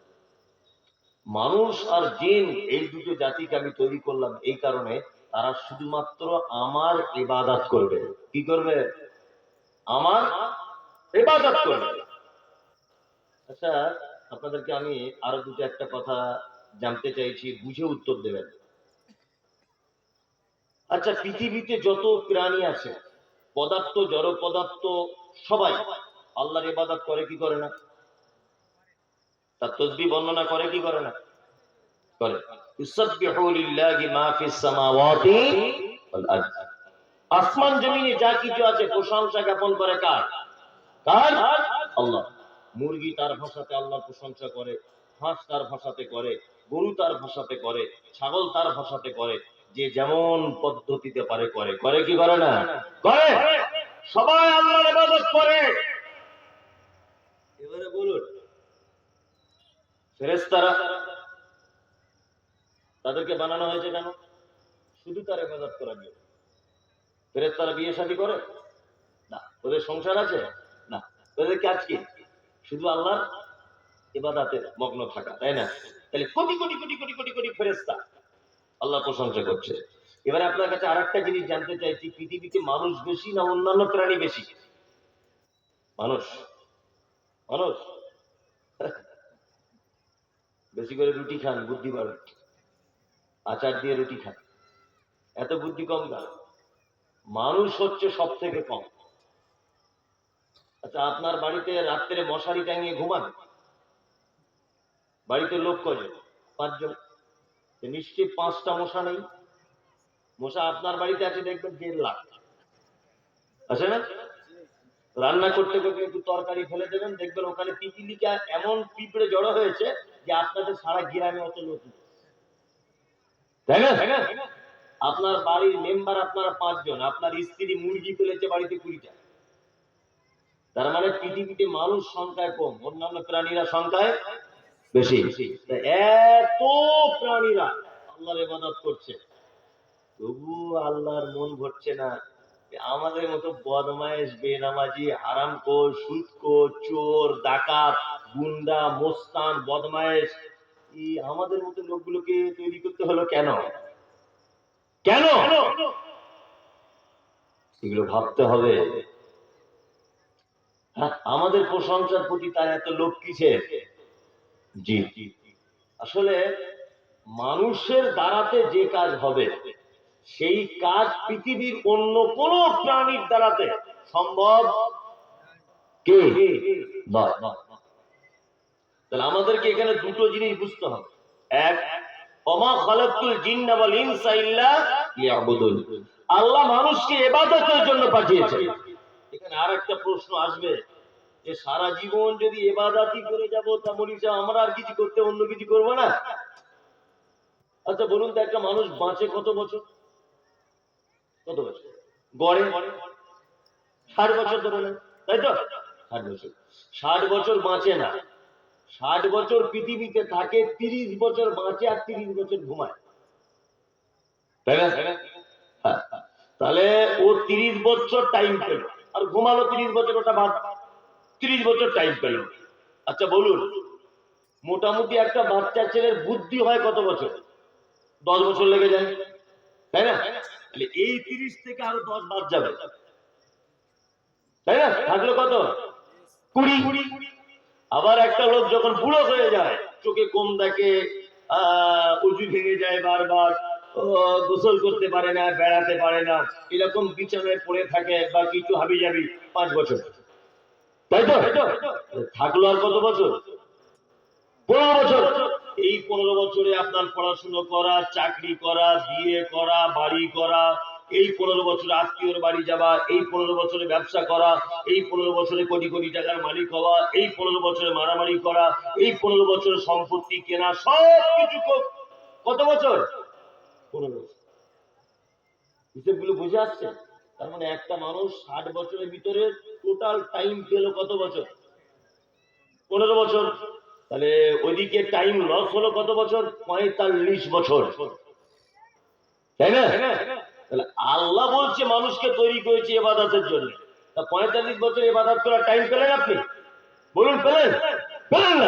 Speaker 1: মানুষ আর জিন এই দুটো জাতিকে আমি তৈরি করলাম এই কারণে, তারা শুধুমাত্র আমার ইবাদত করবে। কি করবে? আমার ইবাদত করবে। আচ্ছা, আপনাদেরকে আমি আরো একটা কথা জানতে চাইছি, বুঝে উত্তর দেবেন। আচ্ছা, পৃথিবীতে যত প্রাণী আছে, পদার্থ, জড় পদার্থ, সবাই আল্লাহর ইবাদত করে কি করে না? তার তাসবিহ বর্ণনা করে কি করে না? করে। ইউসাব্বিহু লিল্লাহি মা ফিস সামাওয়াতি ওয়াল আরদ। আসমান জমিনে যা কিছু আছে প্রশংসা জ্ঞাপন করে কার? কার? আল্লাহ। মুরগি তার ভাষাতে আল্লাহর প্রশংসা করে, হাঁস তার ভাষাতে করে, গরু তার ভাষাতে করে, ছাগল তার ভাষাতে করে, যে যেমন পদ্ধতিতে পারে করে। করে কি করে না? করে। সবাই আল্লাহর ইবাদত করে। এবারে বলুন, ফেরেশতারা তাদেরকে বানানো হয়েছে কেন? শুধু তার ইবাদত করার জন্য। ফেরেশতারা বিয়ে শাদী করে না, ওদের সংসার আছে না, ওদের কাজ কি? শুধু আল্লাহর ইবাদতে মগ্ন থাকা, তাই না? তাহলে কোটি কোটি কোটি কোটি কোটি কোটি ফেরেশতা আল্লাহ প্রশংসা করছে। এবারে আপনার কাছে আরেকটা জিনিস জানতে চাইছি, পৃথিবীতে মানুষ বেশি না অন্যান্য প্রাণী বেশি? মানুষ। মানুষ বেশি করে রুটি খান, বুদ্ধি বাড়ে, আচার দিয়ে রুটি খান, এত বুদ্ধি কম না। মানুষ হচ্ছে সব থেকে কম। আচ্ছা, আপনার বাড়িতে রাত্রে মশারি টাঙিয়ে ঘুমান? বাড়িতে লোক কজন? 5 জন। নিশ্চয়ই 5টা মশা নেই। মশা আপনার বাড়িতে আছে দেখবেন 1.5 লাখ, আছে না? রান্না করতে করতে একটু তরকারি ফেলে দেবেন, দেখবেন ওখানে পিপিলিকা এমন পিঁপড়ে জড়ো হয়েছে যে আপনাদের সারা গ্রামে অত লোক, তাই না? আপনার বাড়ির মেম্বার আপনারা 5 জন, আপনার স্ত্রী মুরগি ফেলেছে বাড়িতে 20টা। তার মানে পৃথিবীতে মানুষ সংখ্যায় কম, অন্যান্য প্রাণীরা সংখ্যায় বেশি। এত প্রাণীরা আল্লাহর ইবাদত করছে, তবু আল্লাহর মন ভরছে না। আমাদের মতো বদমাইশ, বেনামাজি, হারামখোর, সুদখোর, চোর, ডাকাত, গুন্ডা, মোস্তান, বদমাইশ, এই আমাদের মতো লোকগুলোকে তৈরি করতে হলো কেন? কেন? এগুলো ভাবতে হবে। আমাদের প্রশংসার প্রতি তার এত লোক কিসের? জি, আসলে মানুষের দ্বারাতে যে কাজ হবে সেই কাজ পৃথিবীর অন্য কোন প্রাণীর দ্বারাতে সম্ভব কে নয়। তাহলে আমাদেরকে এখানে দুটো জিনিস বুঝতে হবে। এক, ওমা খালাকতুল জিন্না ওয়াল ইনসা ইল্লা লিয়াবুদুন। আল্লাহ মানুষকে ইবাদতের জন্য পাঠিয়েছেন। এখানে আরেকটা প্রশ্ন আসবে যে সারা জীবন যদি ইবাদতই করে যাব, তা বলি যে আমরা আর কিছু করতে, অন্য কিছু করব না? আচ্ছা বলুন তো, একটা মানুষ বাঁচে কত বছর? কত বছর গড়ে? 60 বছর ধরে নেন, তাই তো? 60 বছর। 60 বছর বাঁচে না। 60 বছর পৃথিবীতে থাকে, 30 বছর বাঁচে আর 30 বছর ঘুমায়, তাই না? হ্যাঁ। তাহলে ও 30 বছর টাইম পেল, আর ঘুমালো 30 বছর, ওটা বাদ, 30 বছর টাইম পেল। আচ্ছা বলুন, মোটামুটি একটা বাচ্চা ছেলের বুদ্ধি হয় কত বছর? 10 বছর লেগে যায়, তাই না? তাহলে এই 30 থেকে আরো 10 বাদ যাবে, তাই না? থাকলো কত? 20। আবার একটা লোক যখন বুড়ো হয়ে যায়, চোখে কম দেখে, উজু ভেঙে যায় বারবার, গোসল করতে পারে না, বেড়াতে পারে না, এরকম বিছানায় পড়ে থাকে বা কিছু হাবিজাবি, 5 বছর, তাই তো? থাকলো আর কত বছর? 15 বছর। এই 15 বছরে আপনার পড়াশুনো করা, চাকরি করা, বিয়ে করা, বাড়ি করা, এই 15 বছরে আত্মীয়র বাড়ি যাওয়া, এই 15 বছরে ব্যবসা করা, এই 15 বছরে কোটি কোটি টাকার মালিক হওয়া, এই 15 বছরে মারামারি করা, এই 15 বছরে সম্পত্তি কেনা, সবকিছু কত বছর? 15 বছর। হিসেবগুলো বুঝে আসছে? তার মানে একটা মানুষ 60 বছরের ভিতরে টোটাল টাইম পেল কত বছর? 15 বছর। তাহলে ওইদিকে টাইম লস হলো কত বছর? 45 বছর, তাই না? তাহলে আল্লাহ বলছে মানুষকে তৈরি করেছে ইবাদতের জন্য, তা 45 বছর ইবাদত করার টাইম পেলেন আপনি? বলুন পেলেন? পেলেন না।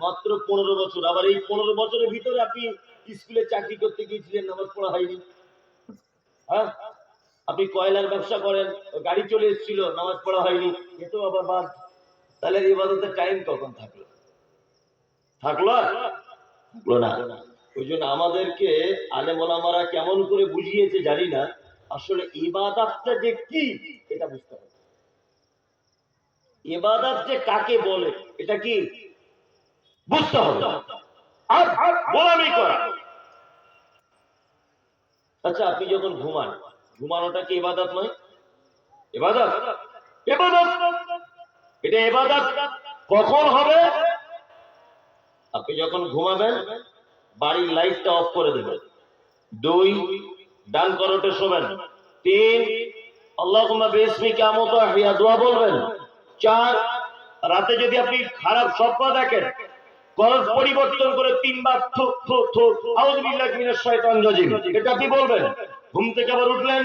Speaker 1: মাত্র 15 বছর। আবার এই 15 বছরের ভিতরে আপনি স্কুলে চাকরি করতে গিয়েছিলেন, নামাজ পড়া হয়নি। হ্যাঁ, আপনি কয়লার ব্যবসা করেন, গাড়ি চলে এসেছিল, নামাজ পড়া হয়নি, এতো আবার বাদ। তাহলে ইবাদতের টাইম কখন থাকলো? থাকলো না। ওই জন্য আমাদেরকে আলেম ওলামারা কেমন করে বুঝিয়েছে জানি না, আসলে ইবাদতটা যে কি এটা বুঝতে হবে। ইবাদত যে কাকে বলে এটা কি বুঝতে হবে, আর গোলামি করা। আচ্ছা, আপনি যখন ঘুমান, ঘুমানোটা কি ইবাদত নয়? ইবাদত, ইবাদত। এটা ইবাদত কখন হবে? আপনি যখন ঘুমাবেন বাড়ির লাইটটা অফ করে দেবেন। 2, ডান করোটে শোবেন। 3, আল্লাহুম্মা বিসমিকা আমুতু ওয়া আহইয়া দোয়া বলবেন। 4, রাতে যদি আপনি খারাপ স্বপ্ন দেখেন, করজ পরিবর্তন করে 3 বার থু থু থু আউযু বিল্লাহি মিনাশ শাইতানির রাজিম এটা আপনি বলবেন। ঘুম থেকে আবার উঠলেন,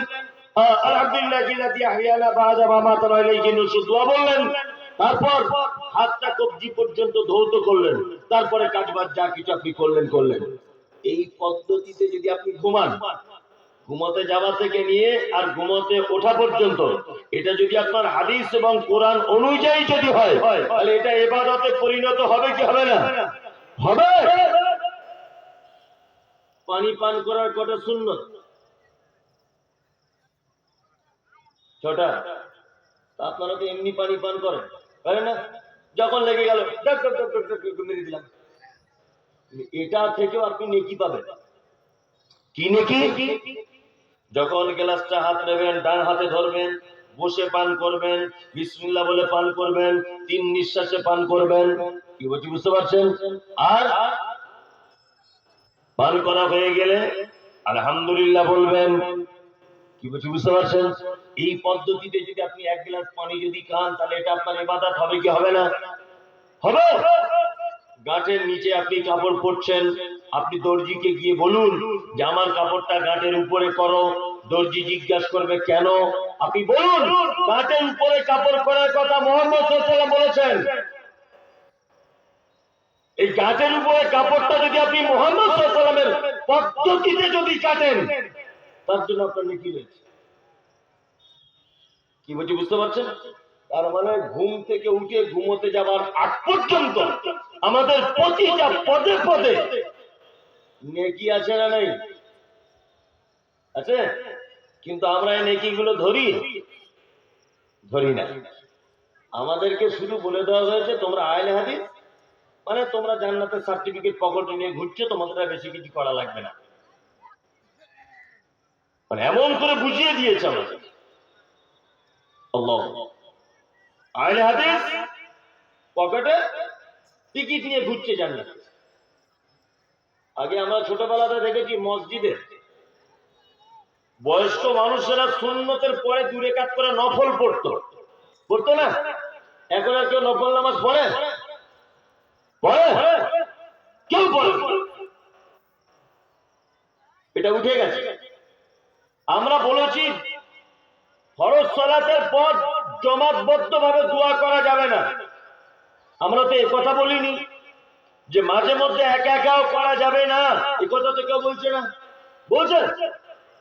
Speaker 1: আলহামদুলিল্লাহিল্লাযী আহইয়ানা বা'দা মা মাতানা ইলাইহি নুশুর দোয়া বললেন। তারপর হাতটা কবজি পর্যন্ত ধৌত করলেন, তারপরে কাজবাজ যা কিছু আপনি করলেন। এই পদ্ধতিতে যদি আপনি ঘুমান, ঘুমোতে যাওয়া থেকে নিয়ে আর ঘুমোতে ওঠা পর্যন্ত, এটা যদি আপনার হাদিস এবং কোরআন অনুযায়ী যদি হয়, তাহলে এটা ইবাদতে পরিণত হবে কি হবে না? হবে। পানি পান করার কটা সুন্নত? 6টা। আপনারা তো এমনি পানি পান করেন, তাই না? যখন লেগে গেল মেরে দিলাম। এটা থেকেও আপনি নেকি পাবেন। কি নেকি? যখন গ্লাসটা হাত নেবেন, ডান হাতে ধরবেন, বসে পান করবেন, বিসমিল্লাহ বলে পান করবেন, 3 নিঃশ্বাসে পান করবেন। কি বলছি বুঝতে পারছেন? আর পান করা হয়ে গেলে আলহামদুলিল্লাহ বলবেন। কি বলছি বুঝতে পারছেন? এই পদ্ধতিতে যদি আপনি 1 গ্লাস পানি যদি খান, তাহলে এটা আপনার ইবাদত হবে কি হবে না? হবে। গাঁটের নিচে আপনি কাপড় পরছেন, আপনি দর্জিকে গিয়ে বলুন যে আমার কাপড়টা গাঁটের উপরে করো। দর্জি জিজ্ঞাসা করবে কেন? আপনি বলুন গাঁটের উপরে কাপড় করার কথা মুহাম্মদ সাল্লাল্লাহু আলাইহি ওয়াসাল্লাম বলেছেন। এই গাঁটের উপরে কাপড়টা যদি আপনি মুহাম্মদ সাল্লাল্লাহু আলাইহি ওয়াসাল্লামের পদ্ধতিতে যদি কাটেন, তার জন্য আপনার নেকি রয়েছে। কি বলছি বুঝতে পারছেন? তার মানে ঘুম থেকে উঠে ঘুমোতে যাবার আগ পর্যন্ত আমাদের প্রতিটা পদে পদে নেকি আছে না নেই? আছে। কিন্তু আমরা এই নেকিগুলো ধরি না। আমাদেরকে শুধু বলে দেওয়া হয়েছে তোমরা আহলে হাদিস, মানে তোমরা জান্নাতের সার্টিফিকেট পকেটে নিয়ে ঘুরছো, তোমাদের বেশি কিছু করা লাগবে না। মানে এমন করে বুঝিয়ে দিয়েছে আমাদের। আল্লাহ, আহলে হাদিস পকেটে টিকিট নিয়ে ঘুরছে জান্নাত। আগে আমরা ছোটবেলাতে দেখেছি মসজিদে বয়স্ক মানুষেরা সুন্নতের পরে 2 রাকাত করে নফল পড়তো না? এখন আর কেউ নফল নামাজ পড়ে? কেউ পড়ে? এটা উঠে গেছে। আমরা বলেছি ফরজ সালাতের পর জমাতবদ্ধ ভাবে দোয়া করা যাবে না। আমরা তো কথা বলিনি যে মাঝে মধ্যে একা একাও করা যাবে না। এই কথা তো কেউ বলছে না। বলছে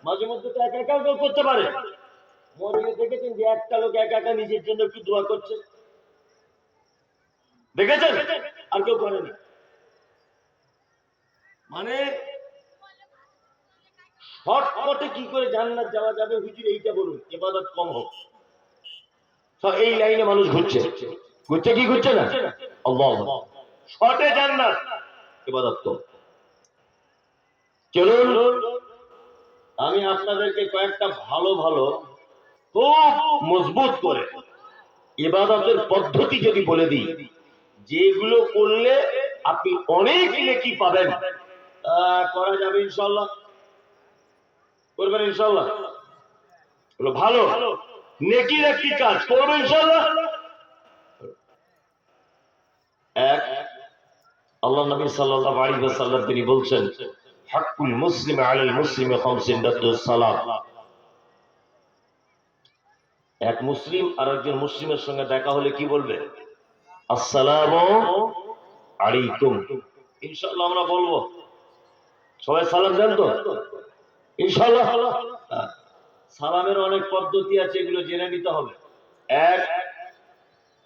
Speaker 1: মাঝে মধ্যে তো একা একাও কেউ করতে পারে। মরিয়ে দেখেছেন যে একটা লোক একা একা নিজের জন্য একটু দোয়া করছে? দেখেছেন? আর কেউ করেনি। মানে শর্টকাটে কি করে জান্নাত যাওয়া যাবে হুজুর এইটা বলুন, ইবাদত কম হোক। এই লাইনে মানুষ ঘুরছে কি ঘুরছে না? আল্লাহ, শর্টে জান্নাত, ইবাদত কম। চলুন আমি আপনাদেরকে কয়েকটা ভালো খুব মজবুত করে ইবাদতের পদ্ধতি যদি বলে দিই, যেগুলো করলে আপনি অনেক নেকি পাবেন। করা যাবে ইনশাআল্লাহ? করবেন ইনশাআল্লাহ? ভালো নেকির একটি কাজ করবেন ইনশাআল্লাহ। এক, আল্লাহ নবী সাল্লাল্লাহু আলাইহি ওয়াসাল্লাম তিনি বলছেন হাক্কুল মুসলিম আলাল মুসলিমি খামসিন রাদ্দুস সালাম। এক মুসলিম আর একজন মুসলিমের সঙ্গে দেখা হলে কি বলবে? আসসালামু আলাইকুম। ইনশাআল্লাহ আমরা বলবো। সবাই সালাম দেন তো ইনশাআল্লাহ? সালামের অনেক পদ্ধতি আছে, এগুলো জেনে নিতে হবে।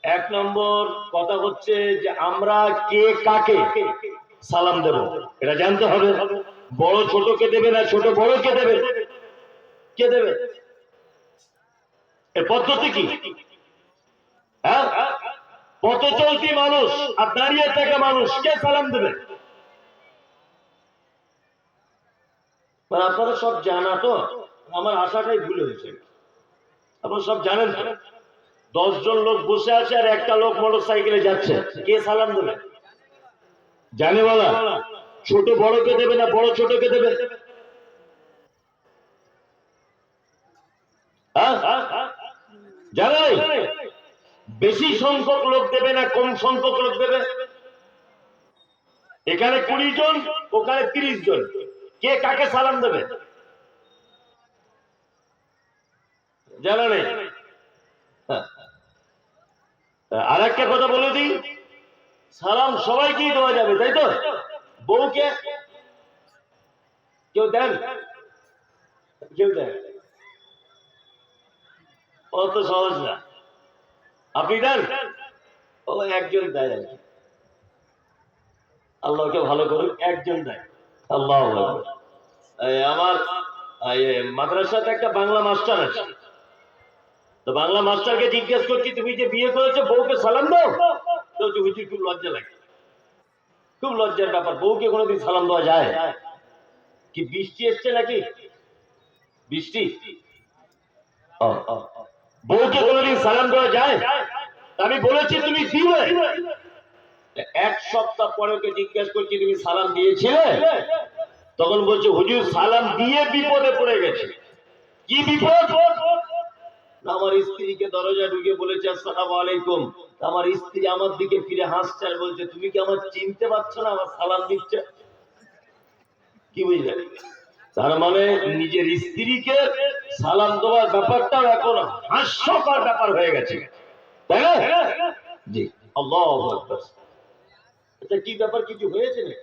Speaker 1: এক নম্বর কথা হচ্ছে যে আমরা কে কাকে সালাম দেব এটা জানতে হবে। বড় ছোটকে দেবে না ছোট বড়কে দেবে? কে দেবে? এর পদ্ধতি কি? হ্যাঁ, পথ চলতি মানুষ আর দাঁড়িয়ে থাকা মানুষ, কে সালাম দেবে? আপনারা সব জানা তো, আমার আশাটাই ভুল হয়েছে। আপনারা সব জানেন তো, 10 জন লোক বসে আছে আর একটা লোক মোটর সাইকেলে যাচ্ছে, কে সালাম দেবে? জানে বলা? ছোট বড়কে দেবে না বড় ছোটকে দেবে? জানে বেশি সংখ্যক লোক দেবে না কম সংখ্যক লোক দেবে? এখানে 20 জন, ওখানে 30 জন, কে কাকে সালাম দেবে? জানা নেই। আর একটা কথা বলে দিই, সালাম সবাইকেই দেওয়া যাবে, তাই তো? বউকে কেউ দেন? কেউ দেন? অত সহজ না। আপনি দেন? ও একজন দেয় আর কি, আল্লাহকে ভালো করুক, একজন দেয়। আল্লাহ আমার মাদ্রাসাতে একটা বাংলা মাস্টার আছে, তো বাংলা মাস্টারকে জিজ্ঞেস করছি, তুমি যে বিয়ে করেছো বউকে সালাম দাও? তো হুজুর খুব লজ্জা লাগে, খুব লজ্জার ব্যাপার। বউকে কোনোদিন সালাম দেওয়া যায়? কি বৃষ্টি এসছে নাকি? বৃষ্টি? বউকে কোনোদিন সালাম দেওয়া যায়? আমি বলেছি তুমি দিবে। 1 সপ্তাহ পরে ওকে জিজ্ঞেস করছি, তুমি সালাম দিয়েছিলে? তখন বলছে, হুজুর সালাম দিয়ে বিপদে পড়ে গেছে। কি বিপদ? আমার স্ত্রীকে দরজা ঢুকে বলেছে আসসালামু আলাইকুম, আমার স্ত্রী আমার দিকে ফিরে হাসছে আর বলছে, তুমি কি আমার চিনতে পারছো না, আমার সালাম দিচ্ছে? কি বুঝলেন? তার মানে নিজের স্ত্রীকে সালাম দেওয়ার ব্যাপারটাও এখন হাস্যকর ব্যাপার হয়ে গেছে, তাই না? জি, আল্লাহু আকবার। আচ্ছা, কি ব্যাপার, কিছু হয়েছে না?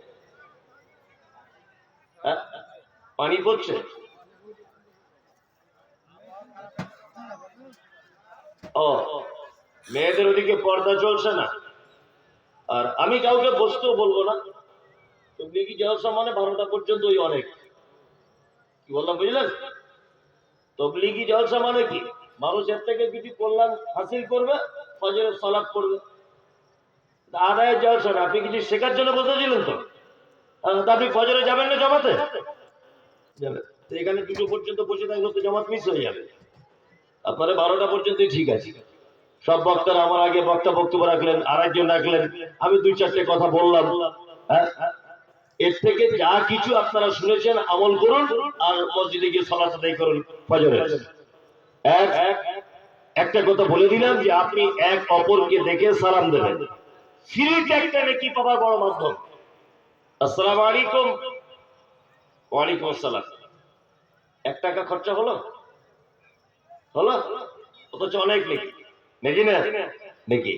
Speaker 1: পানি পড়ছে? ও, মেয়েদের ওদিকে পর্দা চলছে না। আর আমি কাউকে বসতেও বলবো না। তবলিগি জলসা মানে 12টা পর্যন্ত ওই অনেক। কি বললাম বুঝলেন? তবলিগি জলসা মানে কি, মানুষ এর থেকে কিছু কল্যাণ হাসিল করবে, ফজরের সালাত করবে, আদায়ের জলসা না। আপনি কিছু শেখার জন্য বসেছিলেন তো, আপনি ফজরে যাবেন না জমাতে? যাবেন তো, এখানে 2টো পর্যন্ত বসে থাকলে তো জমাত মিস হয়ে যাবে। আপনারা 12টা পর্যন্তই ঠিক আছে। সব বক্তারা আমার আগে বক্তব্য রাখলেন, আরেকজন রাখলেন, আমি 2-4টে কথা বললাম। হ্যাঁ, এর থেকে যা কিছু আপনারা শুনেছেন আমল করুন, আর মসজিদে গিয়ে সালাত আদায় করুন ফজরের। একটা কথা বলে দিলাম যে আপনি এক অপরকে দেখে সালাম দেবেন, ফ্রিতে একটা নেকি পাওয়ার বড় মাধ্যম। আসসালামু আলাইকুম। ওয়ালাইকুম আসসালাম। 1 টাকা খরচা হলো? অথচ অনেক নেকি, নাকি না? নাকি।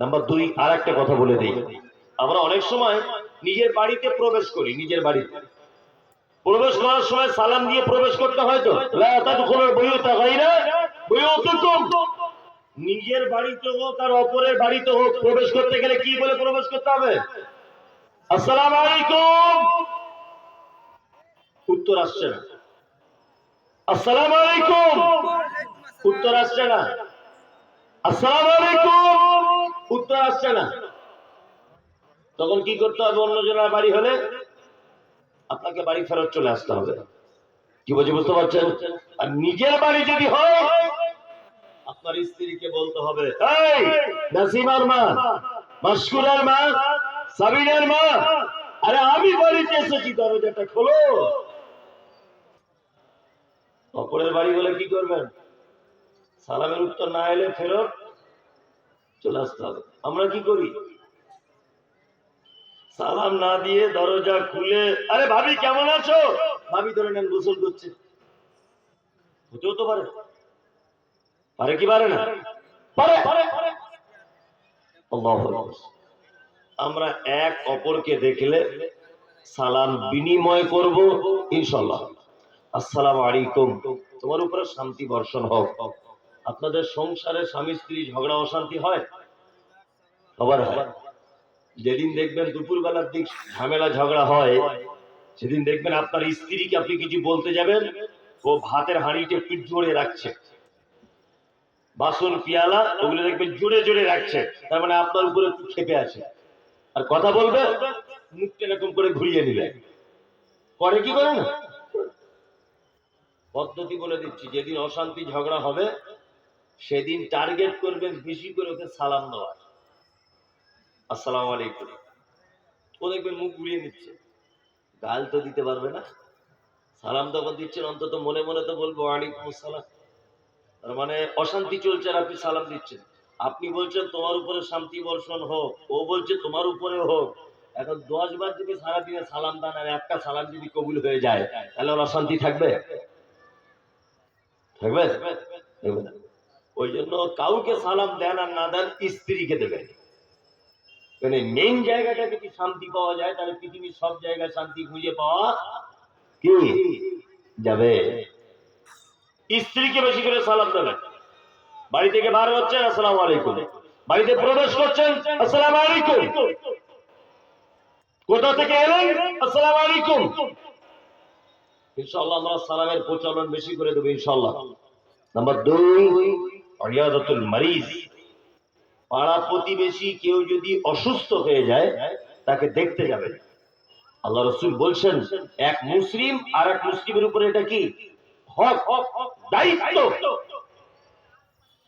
Speaker 1: নাম্বার 2, আর একটা কথা বলে দিই, আমরা অনেক সময় নিজের বাড়িতে প্রবেশ করি, নিজের বাড়িতে প্রবেশ করার সময় সালাম দিয়ে প্রবেশ করতে হয় তো। নিজের বাড়িতে হোক আর অপরের বাড়িতে হোক, প্রবেশ করতে গেলে কি বলে প্রবেশ করতে হবে? আসসালামু আলাইকুম। উত্তর আসছে না। আসসালামু আলাইকুম, উত্তর আসছে না। আসসালামু আলাইকুম, উত্তর আসছে না। তখন কি করতে হবে? অন্যজনের বাড়ি হলে আপনাকে বাড়ি ফেরত চলে আসতে হবে। কি বলছি বুঝতে পারছেন? আর নিজের বাড়ি যদি হয়, আপনার স্ত্রীকে বলতে হবে, এই নাসিমার মা, মাশকুরার মা, সাবিনার মা, আরে আমি বাড়িতে এসেছি, দরজাটা খোলো। অপরের বাড়ি বলে কি করবেন? সালামের উত্তর না এলে ফেরত চলে আসতে হবে। আমরা কি করি? সালাম না দিয়ে দরজা খুলে, আরে ভাবি কেমন আছো, ভাবি ধরে নেন গোসল করছে। হতেও তো পারে, পারে কি পারে না? পারে। আমরা এক অপরকে দেখলে সালাম বিনিময় করব ইনশাআল্লাহ। আসসালামু আলাইকুম, তোমার উপরে শান্তি বর্ষণ হোক। আপনাদের সংসারে স্বামী স্ত্রী ঝগড়া অশান্তি হয়? সবার হয়। যেদিন দেখবেন দুপুরবেলার দিক ঝামেলা ঝগড়া হয়, সেদিন দেখবেন আপনার স্ত্রীকে আপনি কিছু বলতে যাবেন, ও ভাতের হাঁড়িতে পিঠ জোড়ে রাখছে। বাসন পিয়ালা ওগুলো দেখবেন জোরে জোরে রাখছে, তার মানে আপনার উপরে একটু খেপে আছে। আর কথা বলবে মুখটা এরকম করে ঘুরিয়ে নিবে, করে কি করে না। পদ্ধতি বলে দিচ্ছি, যেদিন অশান্তি ঝগড়া হবে সেদিন টার্গেট করবেন বেশি করে ওকে সালাম দেওয়ার, আসসালামু আলাইকুম। ও দেখবেন মুখ ঘুরিয়ে নিচ্ছে, গাল তো দিতে পারবে না, সালাম যখন দিচ্ছেন অন্তত মনে মনে তো বলবো ওয়ালাইকুম আসসালাম। তার মানে অশান্তি চলছে আর আপনি সালাম দিচ্ছেন। আপনি বলছেন তোমার উপরে শান্তি বর্ষণ হোক, ও বলছে তোমার উপরে হোক। এখন 10 বার যদি সারাদিনে সালাম দেন আর একটা সালাম যদি কবুল হয়ে যায়, তাহলে ওর অশান্তি থাকবে? থাকবে? থাকবে না। ওই জন্য কাউকে সালাম দেন আর না দেন, স্ত্রীকে দেবেন। মানে মেইন জায়গাটা যদি শান্তি পাওয়া যায়, তাহলে পৃথিবীর সব জায়গায় শান্তি খুঁজে পাওয়া কি যাবে। স্ত্রীকে বেশি করে সালাম দেবেন। বাড়ি থেকে বার হচ্ছেন, আসসালামু আলাইকুম। বাড়িতে প্রবেশ করছেন, আসসালামু আলাইকুম। কোথা থেকে এলেন, আসসালামু আলাইকুম। ইনশাআল্লাহ আমরা সালামের প্রচলন বেশি করে দেব ইনশাআল্লাহ। নাম্বার 2, ইয়াদাতুল মারিজ। পাড়া প্রতিবেশী কেউ যদি অসুস্থ হয়ে যায় তাকে দেখতে যাবেন। আল্লাহ রাসূল বলছেন, এক মুসলিম আর এক মুসলিমের উপরে এটা কি হক, দায়িত্ব।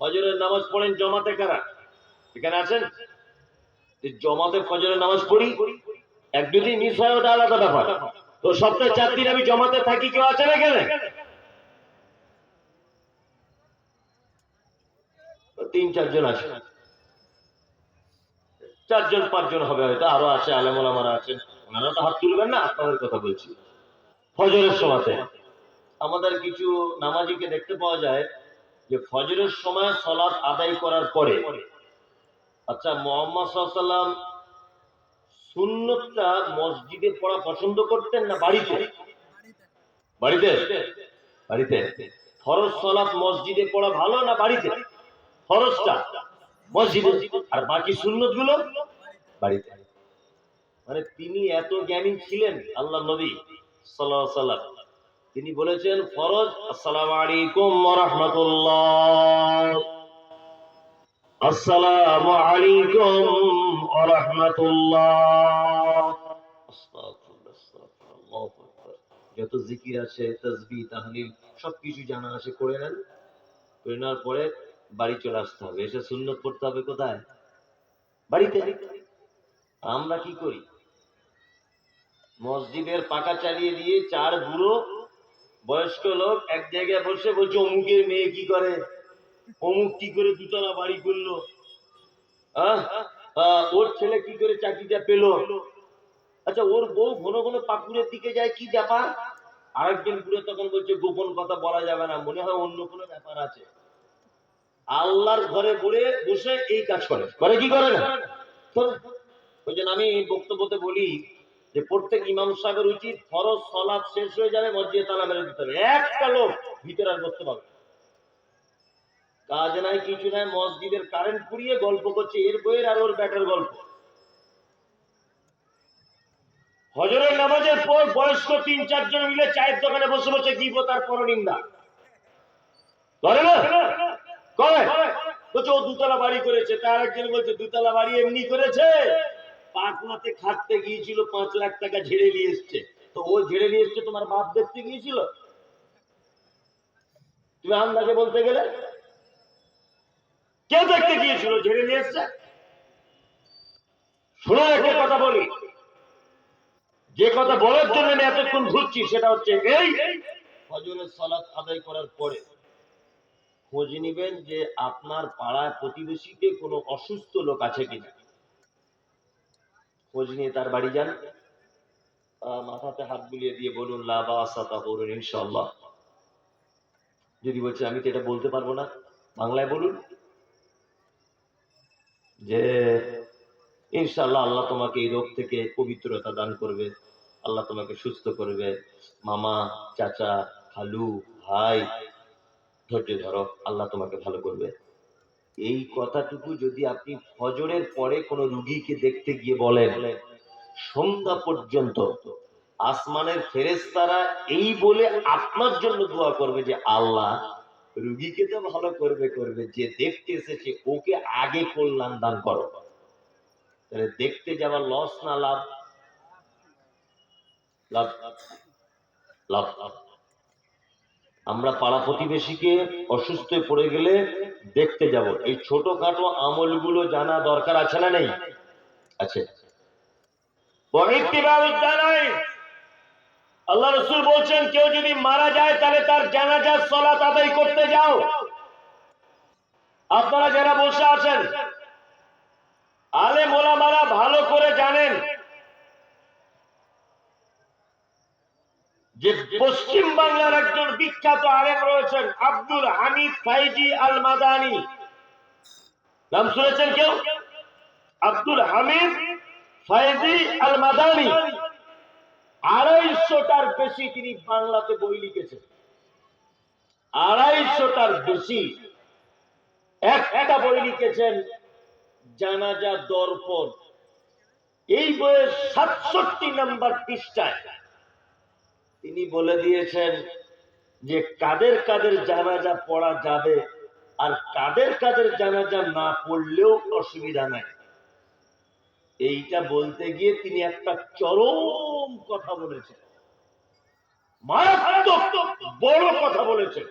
Speaker 1: ফজরের নামাজ পড়েন জামাতে কারা এখানে আছেন? জমাতে ফজরের নামাজ পড়ি, এক দুদিন মিস হয় ওটা আলাদা ব্যাপার। তো সপ্তাহে 4 দিন আমি জমাতে থাকি, কেউ আছে না এখানে? 3-4 জন আছে, 4 জন 5 জন হবে হয়তো, আরো আছে আলেম ওলামারা আছেন, ওনারা তো হাত তুলবেন না, আপনাদের কথা বলছি। ফজরের সময়তে আমাদের কিছু নামাজিকে দেখতে পাওয়া যায় যে ফজরের সময় সালাত আদায় করার পরে, আচ্ছা মুহাম্মদ সাল্লাল্লাহু আলাইহি ওয়াসাল্লাম সুন্নতটা মসজিদে পড়া পছন্দ করতেন না বাড়িতে? বাড়িতে। বাড়িতে। ফরজ সালাত মসজিদে পড়া ভালো না বাড়িতে? ফরজটা মসজিদে, আর বাকি সুন্নত গুলো বাড়িতে। মানে তিনি এত জ্ঞানী ছিলেন আল্লাহ নবী সাল্লাল্লাহু আলাইহি ওয়াসাল্লাম, তিনি বলেছেন ফরজ আসসালামু আলাইকুম ওয়া রাহমাতুল্লাহ, আসসালামু আলাইকুম ওয়া রাহমাতুল্লাহ। আস্তাগফিরুল্লাহ, যত জিকির আছে, তাসবিহ, তাহলিল সবকিছু জানা আছে, করে নেন। করে নেওয়ার পরে বাড়ি চলে আসতে হবে, এসে সুন্নত পড়তে হবে কোথায়? বাড়িতে। আমরা কি করি? মসজিদের পাকা চালিয়ে দিয়ে 4 বুড়ো বয়স্ক লোক এক জায়গায় বসে বলছে অমুকের মেয়ে কি করে, অমুক কি করে 2 তলা বাড়ি করলো, ওর ছেলে কি করে চাকরিটা পেলো, আচ্ছা ওর বউ ঘন ঘন পাকুড়ের দিকে যায়, কি ব্যাপার? আরেকজন বুড়ো তখন বলছে গোপন কথা বলা যাবে না, মনে হয় অন্য কোনো ব্যাপার আছে। আল্লাহর ঘরে বসে এই কাজ করে, করে কি করে না? ওই জন্য আমি বক্তব্যতে বলি যে প্রত্যেক ইমাম সাহেবের উচিত ফরজ সালাত শেষ হয়ে যাবে, মসজিদে তালা মেরে দিতে হবে, একটা লোক ভিতরে আর বসতে পারবে। কাজ নাই কিছু নাই, মসজিদের কারেন্ট পুড়িয়ে গল্প করছে এর বইয়ের আর ওর ব্যাটার গল্প। হজরের নামাজের পর বয়স্ক 3-4 জন মিলে চায়ের দোকানে বসে বসে গীবত আর পরনিন্দা করে না? করে। বলছে ও 2 তলা বাড়ি করেছে, তার একজন বলছে 2 তলা বাড়ি এমনি করেছে, পাটনাতে খাটতে গিয়েছিল, 5 লাখ টাকা ঝেড়ে নিয়ে এসছে। তো ও ঝেড়ে নিয়ে এসছে, তোমার বাপ দেখতে গিয়েছিল? তুমি আন্দাজে বলতে গেলে কে দেখতে গিয়েছিল, ঝেড়ে নিয়ে এসছে? শুনো একটা কথা বলি, যে কথা বলার জন্য আমি এতক্ষণ ঘুরছি সেটা হচ্ছে এই, ফজরের সালাত আদায় করার পরে খোঁজ নিবেন যে আপনার পাড়ায় প্রতিবেশীতে কোনো অসুস্থ লোক আছে কিনা। খোঁজ নিয়ে তার বাড়ি যান, মাথাতে হাত বুলিয়ে দিয়ে বলুন লা বাসা তাহুরুন ইনশাআল্লাহ। যদি বলছে আমি তো এটা বলতে পারবো না, বাংলায় বলুন যে ইনশাআল্লাহ আল্লাহ তোমাকে এই রোগ থেকে পবিত্রতা দান করবে, আল্লাহ তোমাকে সুস্থ করবে, মামা, চাচা, খালু, ভাই ধৈর্য ধরো, আল্লাহ তোমাকে ভালো করবে। এই কথাটুকু যদি আপনি ফজরের পরে কোনো রুগীকে দেখতে গিয়ে বলেন, সন্ধ্যা পর্যন্ত আসমানের ফেরেশতারা এই বলে আপনার জন্য দোয়া করবে যে আল্লাহ রুগীকে তো ভালো করবে করবে, যে দেখতে এসেছে ওকে আগে কল্যাণ দান করো। তাহলে দেখতে যাওয়ার লস না লাভ? লাভ লাভ লাভ। আমরা পাড়া প্রতিবেশীকে অসুস্থ পড়ে গেলে দেখতে যাব, এই ছোটখাটো আমলগুলো জানা দরকার আছে না নেই? আছে। আল্লাহ রাসূল বলছেন কেউ যদি মারা যায় তাহলে তার জানাজার সালাত আদায় করতে যাও। আপনারা যারা বসে আছেন আলেম ওলামারা ভালো করে জানেন যে পশ্চিম বাংলার একজন বিখ্যাত আলেম রয়েছেন আব্দুল হামিদ ফাইজি আল মাদানী। নাম শুনেছেন কেউ? আব্দুল হামিদ ফাইজি আল মাদানী 250টার বেশি তিনি বাংলাতে বই লিখেছেন। 250টার বেশি। একটা বই লিখেছেন জানাজা দর্পণ। এই বইয়ের 67 নম্বর পৃষ্ঠায় তিনি বলে দিয়েছেন যে কাদের কাদের জানাজা পড়া যাবে আর কাদের কাদের জানাজা না পড়লেও অসুবিধা নাই। এইটা বলতে গিয়ে তিনি একটা চরম কথা বলেছেন, মারাত্মক বড় কথা বলেছেন।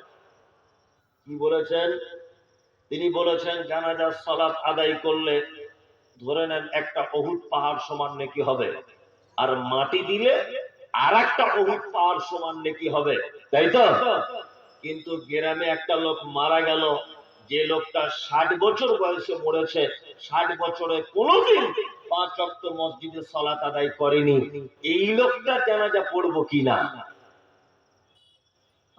Speaker 1: কি বলেছেন? তিনি বলেছেন জানাজার সালাত আদায় করলে ধরে নেন একটা উহুদ পাহাড় সমান নেকি হবে, আর মাটি দিলে আর একটা উহুদ পাহাড় সমান নেকি হবে, তাই তো? কিন্তু গ্রামে একটা লোক মারা গেল, যে লোকটা 60 বছর বয়সে মরেছে, 60 বছরে কোনোদিন 5 ওয়াক্ত মসজিদে সালাত আদায় করেনি, এই লোকটা জানাজা পড়বো কিনা?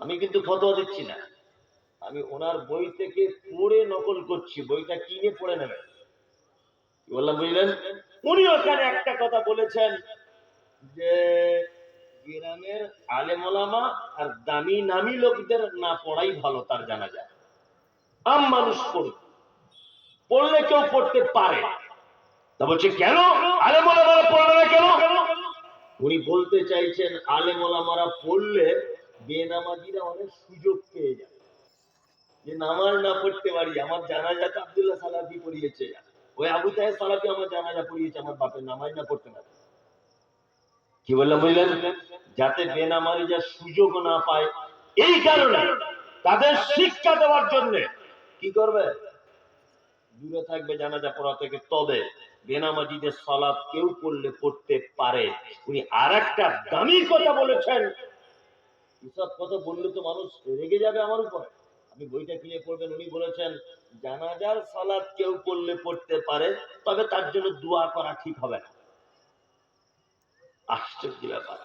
Speaker 1: আমি কিন্তু ফতোয়া দিচ্ছি না, আমি ওনার বই থেকে পড়ে নকল করছি, বইটা কিনে পড়ে নেবেন। কি বললাম বুঝলেন? উনি ওখানে একটা কথা বলেছেন যে গ্রামের আলেম ওলামা আর দামি নামি লোকদের না পড়াই ভালো তার জানাজা। আম মানুষ পড়লে কেউ পড়তে পারে। তা বলছে কেন আলেম ওলামারা পড়বে না কেন? উনি বলতে চাইছেন আলেম ওলামারা পড়লে বেনামাজিরা অনেক সুযোগ পেয়ে যায় যে নামাজ না পড়তে পারি, আমার জানাজাটা আব্দুল্লাহ সালাফি পড়িয়েছে, ওই আবু তাহের সালাফি আমার জানাজা পড়িয়েছে, আমার বাপের নামাজ না পড়তে পারে। কি বললাম বুঝলেন? যাতে বেনামাজিরা সুযোগ না পায়, এই কারণে তাদের শিক্ষা দেওয়ার জন্য কি করবে? দূরে থাকবে জানাজা পড়া থেকে। তবে বেনামাজিদের সালাত কেউ পড়লে পড়তে পারে। উনি আর একটা দামি কথা বলেছেন, এসব কথা বললে তো মানুষ রেগে যাবে আমার উপর, আপনি বইটা কিনে পড়বেন। উনি বলেছেন জানাজার সালাত কেউ পড়লে পড়তে পারে, তবে তার জন্য দোয়া করা ঠিক হবে না। আশ্চর্য ব্যাপার,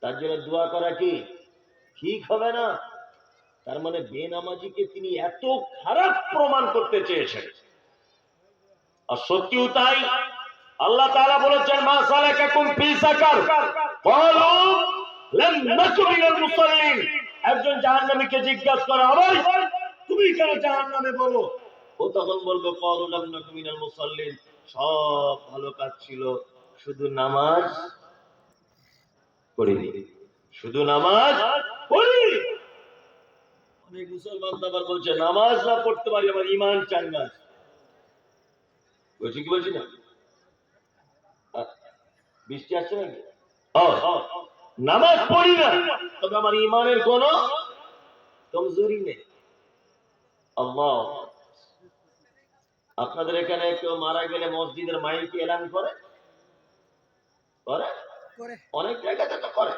Speaker 1: তার জন্য দোয়া করা কি ঠিক হবে না? তার মানে বেনামাজিকে তিনি এত খারাপ প্রমাণ করতে চেয়েছেন। আর সত্যিও তাই। আল্লাহ তাআলা বলেছেন মা সালাকাকুম ফি সাকার ক্বালু লাম নাকু মিনাল মুসাল্লিন। একজন জাহান্নামীকে জিজ্ঞাসা করা হবে তুমি কেন জাহান্নামে, বলো। ও তখন বলবে ক্বালু লাম নাকু মিনাল মুসাল্লিন, সব ভালো কাজ ছিল, শুধু নামাজ পড়িনি, শুধু নামাজ পড়ি। অনেক মুসলমান আবার বলছে নামাজ না পড়তে পারি আমার ঈমান চাঙ্গা। বলছি কি বলছি না? বৃষ্টি আসছে নাকি? নামাজ পড়ি না, তবে আমার ঈমানের কোনো কমজোরি নেই। আল্লাহ, আপনাদের এখানে কেউ মারা গেলে মসজিদের মাইকে এলান করে? অনেক জায়গাতে তো করে,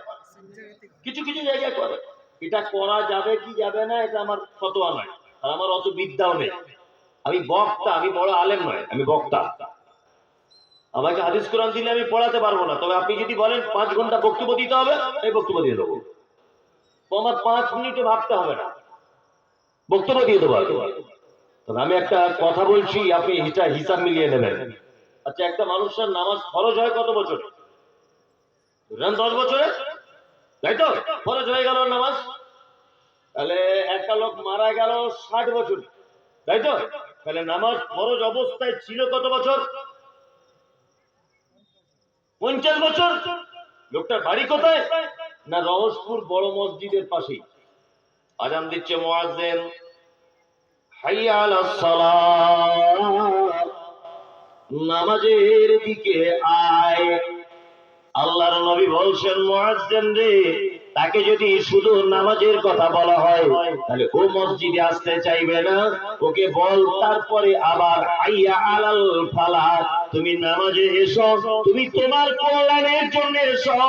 Speaker 1: কিছু কিছু জায়গায় করে। এটা করা যাবে কি যাবে না এটা আমার ফতোয়া নয়, আর আমার অত বিদ্যাও নেই। আমি বক্তা, আমি বড় আলেম নয়, আমি বক্তা। আমাকে হাদিস কোরআন দিলে আমি পড়াতে পারবো না, তবে আপনি যদি বলেন 5 ঘন্টা বক্তব্য দিতে হবে, এই বক্তব্য দিয়ে দেবো। আমার 5 মিনিটে ভাবতে হবে না, বক্তব্য দিয়ে দেবো। তবে আমি একটা কথা বলছি, আপনি হিসাব মিলিয়ে নেবেন। আচ্ছা, একটা মানুষের নামাজ ফরজ হয় কত বছর? 10 বছরে, তাই তো? ফরজ হয়ে গেল নামাজ। তাহলে একটা লোক মারা গেল 60 বছর, তাই তো? তাহলে নামাজ ফরজ অবস্থায় ছিল কত বছর? 50 বছর। লোকটার বাড়ি কোথায়? না রহসপুর বড় মসজিদের পাশেই। আজান দিচ্ছে মুয়াজ্জিন, হাইয়া আলাস সালাত, নামাজের দিকে আয়। আল্লাহর নবী বলছেন, মুয়াজ্জিন রে, তাকে যদি শুধু নামাজের কথা বলা হয় তাহলে ও মসজিদে আসতে চাইবে না। ওকে বল তারপরে আবার হাইয়া আলাল ফালাহ, তুমি নামাজে এসো, তুমি তোমার কল্যাণের জন্য এসো,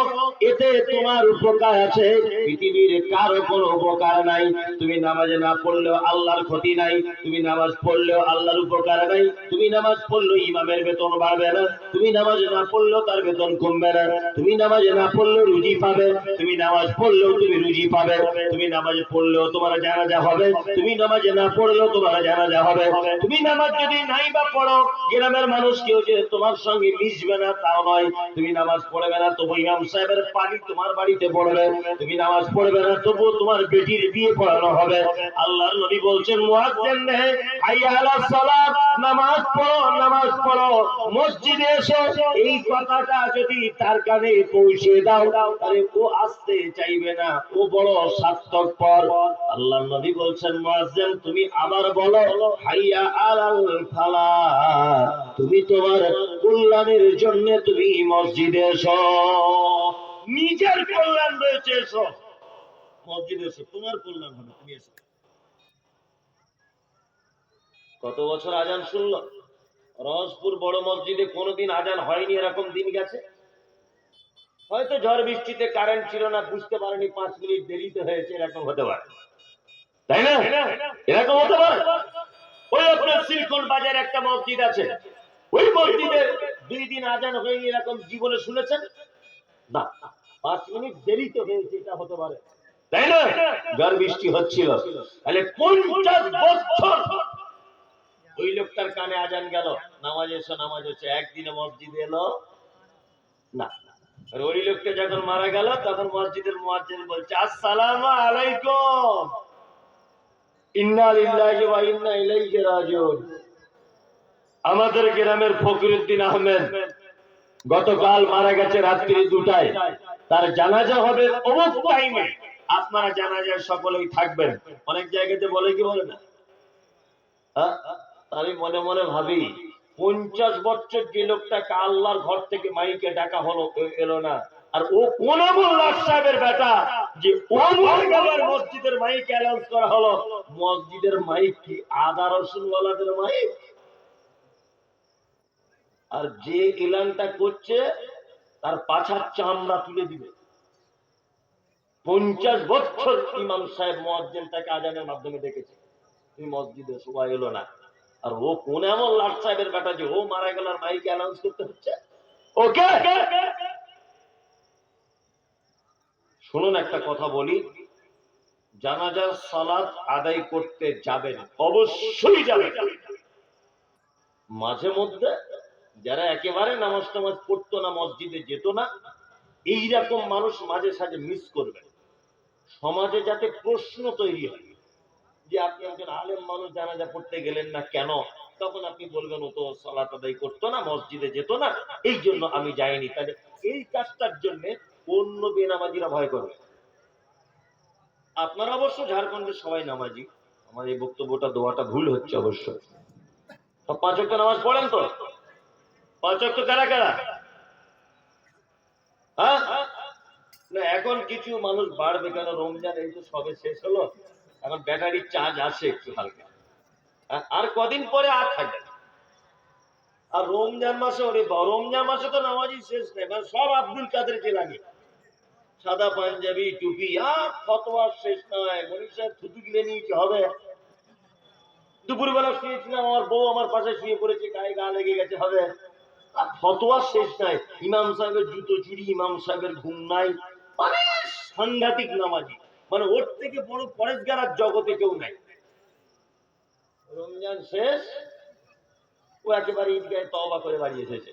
Speaker 1: এতে তোমার উপকার আছে, পৃথিবীর কারো কোনো উপকার নাই। তুমি নামাজে না পড়লেও আল্লাহর ক্ষতি নাই, তুমি নামাজ পড়লেও আল্লাহর উপকার নাই, তুমি নামাজ পড়লেও ইমামের বেতন বাড়বে না, তুমি নামাজ না পড়লেও তার বেতন কমবে না, তুমি নামাজে না পড়লেও রুজি পাবে, তুমি নামাজ পড়লেও তুমি রুজি পাবে, তুমি নামাজ পড়লেও তোমার জানাজা হবে, তুমি নামাজে না পড়লেও তোমার জানাজা হবে। তুমি নামাজ যদি নাই বা পড়ো, গ্রামের মানুষ কেউ যে তোমার সঙ্গে মিশবে না তাও নয়, তুমি নামাজ পড়বে না তবু ইমাম সাহেবের পানি তোমার বাড়িতে পড়বে, তুমি নামাজ পড়বে না তবু তোমার বেটির বিয়ে পড়ানো হবে। আল্লাহর নবী বলছেন, মুয়াজ্জিন নে, হাইয়া আলাস সালাত, নামাজ পড়ো, নামাজ পড়ো, মসজিদে এসো। এই কথাটা যদি তার কানে পৌঁছে দাও তাহলে ও আসতে চাইবে না, ও বড় স্বার্থপর। আল্লাহর নবী বলছেন, মুয়াজ্জিন তুমি আবার বলো, হাইয়া আলাল ফালাহ, তুমি তোমার কল্যাণের জন্য তুমি মসজিদে এসো। নিজের কল্যাণ রয়েছে, এসো মসজিদে এসো, তোমার কল্যাণ হবে, তুমি এসো। কত বছর আজান শুনলো? রসপুর বড় মসজিদে কোনোদিন আজান হয়নি এরকম দিন গেছে? হয়তো ঝড় বৃষ্টিতে কারেন্ট ছিল না, বুঝতে পারেনি, 5 মিনিট দেরিতে হয়েছে, এরকম হতে পারে, তাই না? এরকম হতে পারে। ওই আপনার সিলকন বাজার একটা মসজিদ আছে, ওই মসজিদে 2 দিন আজান হয়নি এরকম জীবনে শুনেছেন? না, 5 মিনিট দেরিতে হয়েছে, এটা হতে পারে, তাই না? ঝড় বৃষ্টি হচ্ছিল, তাহলে 50 বছর ওই লোকটার কানে আজান গেল, নামাজ এসো, নামাজ এসো, একদিনে মসজিদে এলো না। আর ওই লোকটা যখন মারা গেল তখন মসজিদের মুয়াজ্জিন বলছে, আসসালামু আলাইকুম, ইন্না লিল্লাহি ওয়া ইন্না ইলাইহি রাজিউন। আমাদের গ্রামের ফকিরউদ্দিন আহমেদ গতকাল মারা গেছে রাত্রি 2টায়, তার জানাজা হবে অমুক টাইমে, আপনারা জানাজায় সকলেই থাকবেন। অনেক জায়গাতে বলে কি বলে না? আমি মনে মনে ভাবি, 50 বছর যে লোকটাকে আল্লাহর ঘর থেকে মাইকে ডাকা হলো, এলো না, আর ও কোন মোল্লা সাহেবের বেটা যে ও গেলের মসজিদের মাইক অ্যানাউন্স করা হলো। মসজিদের মাইক কি আদা রসুনওয়ালাদের মাইক? আর যে এলানটা করছে তার পাছার চামড়া তুলে দিবে। 50 বছর ইমাম সাহেব মুয়াজ্জিনটাকে আজানের মাধ্যমে ডেকেছে, তুমি মসজিদে সবাই এলো না, আর ও কোন এমন লাট সাহেবের বেটা যে ও মারা গেল আর মাইকে অ্যানাউন্স করতে হচ্ছে ওকে। শুনুন, একটা কথা বলি, জানাজার সালাত আদায় করতে যাবেন, অবশ্যই যাবেন। মাঝে মধ্যে যারা একেবারে নামাজ টামাজ পড়তো না, মসজিদে যেত না, এইরকম মানুষ মাঝে সাঝে মিস করবেন। সমাজে যাতে প্রশ্ন তৈরি হয় যে আপনি একজন আলেম মানুষ জানাজা পড়তে গেলেন না কেন, তখন আপনি বলবেন ও তো সালাত আদায় করতো না, মসজিদে যেত না, এই জন্য আমি যাইনি। তাহলে এই কাজটার জন্য অন্য বেনামাজিরা ভয় করবে। আপনারা অবশ্য ঝাড়খণ্ডের সবাই নামাজি, আমার এই বক্তব্যটা দেওয়াটা ভুল হচ্ছে অবশ্য। সব 5 ওয়াক্ত নামাজ পড়েন তো? 5 ওয়াক্ত কারা কারা? হ্যাঁ, না এখন কিছু মানুষ বাড়বে, কেন রমজান এই তো সবে শেষ হলো, এখন ব্যাটারি চার্জ আছে একটু হালকা, আর কদিন পরে আর থাকবে। আর রমজান মাসে, ওরে রমজান মাসে তো নামাজই শেষ নেই, মানে সব আব্দুল কাদের কে লাগে, সাদা পাঞ্জাবি টুপি, আর ফতোয়া শেষ নয়। মনির সাহেব থুতু গিলে নিয়ে কি হবে? দুপুরবেলা শুয়েছিলাম, আমার বউ আমার পাশে শুয়ে পড়েছে, গায়ে গা লেগে গেছে, হবে? আর ফতোয়া শেষ নাই, ইমাম সাহেবের জুতো চুরি, ইমাম সাহেবের ঘুম নাই, মানে সাংঘাতিক নামাজি, মানে ওর থেকে বড় পরেশগার আর জগতে কেউ নাই। রমজান শেষ, ও একেবারে ঈদগাহে তওবা করে বাড়ি এসেছে,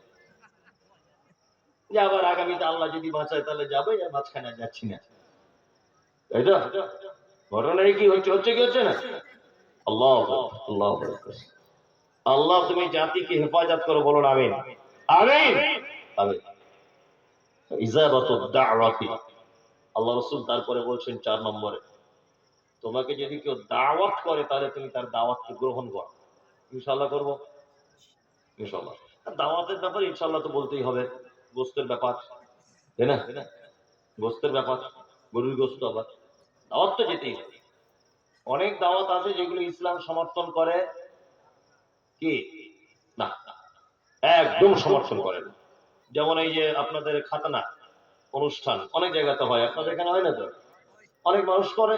Speaker 1: যে আবার আগামীতে আল্লাহ যদি বাঁচায় তাহলে যাবে, আর মাঝখানে যাচ্ছি না। তাই তো ঘটনা কি হচ্ছে? হচ্ছে কি হচ্ছে না? আল্লাহ আল্লাহ আল্লাহ তুমি জাতিকে হেফাজত করো, বলুন আমিন আমিন আমিন। ইজাবাতুদ দাওয়াতি, আল্লাহ রাসূল তারপরে বলছেন 4 নম্বরে, তোমাকে যদি কেউ দাওয়াত করে তাহলে তুমি তার দাওয়াতকে গ্রহণ করো। ইনশাল্লাহ করবো, ইনশাল্লাহ। দাওয়াতের ব্যাপারে ইনশাল্লাহ তো বলতেই হবে, গোস্তের ব্যাপার, তাই না? গোস্তের ব্যাপার, গরুর গোস্ত, আবার দাওয়াত তো যেতেই হবে। অনেক দাওয়াত আছে যেগুলো ইসলাম সমর্থন করে কি না, একদম সমর্থন করে না। যেমন এই যে আপনাদের খাতনা অনুষ্ঠান অনেক জায়গাতে হয়, আপনাদের এখানে হয় না তো? অনেক মানুষ করে,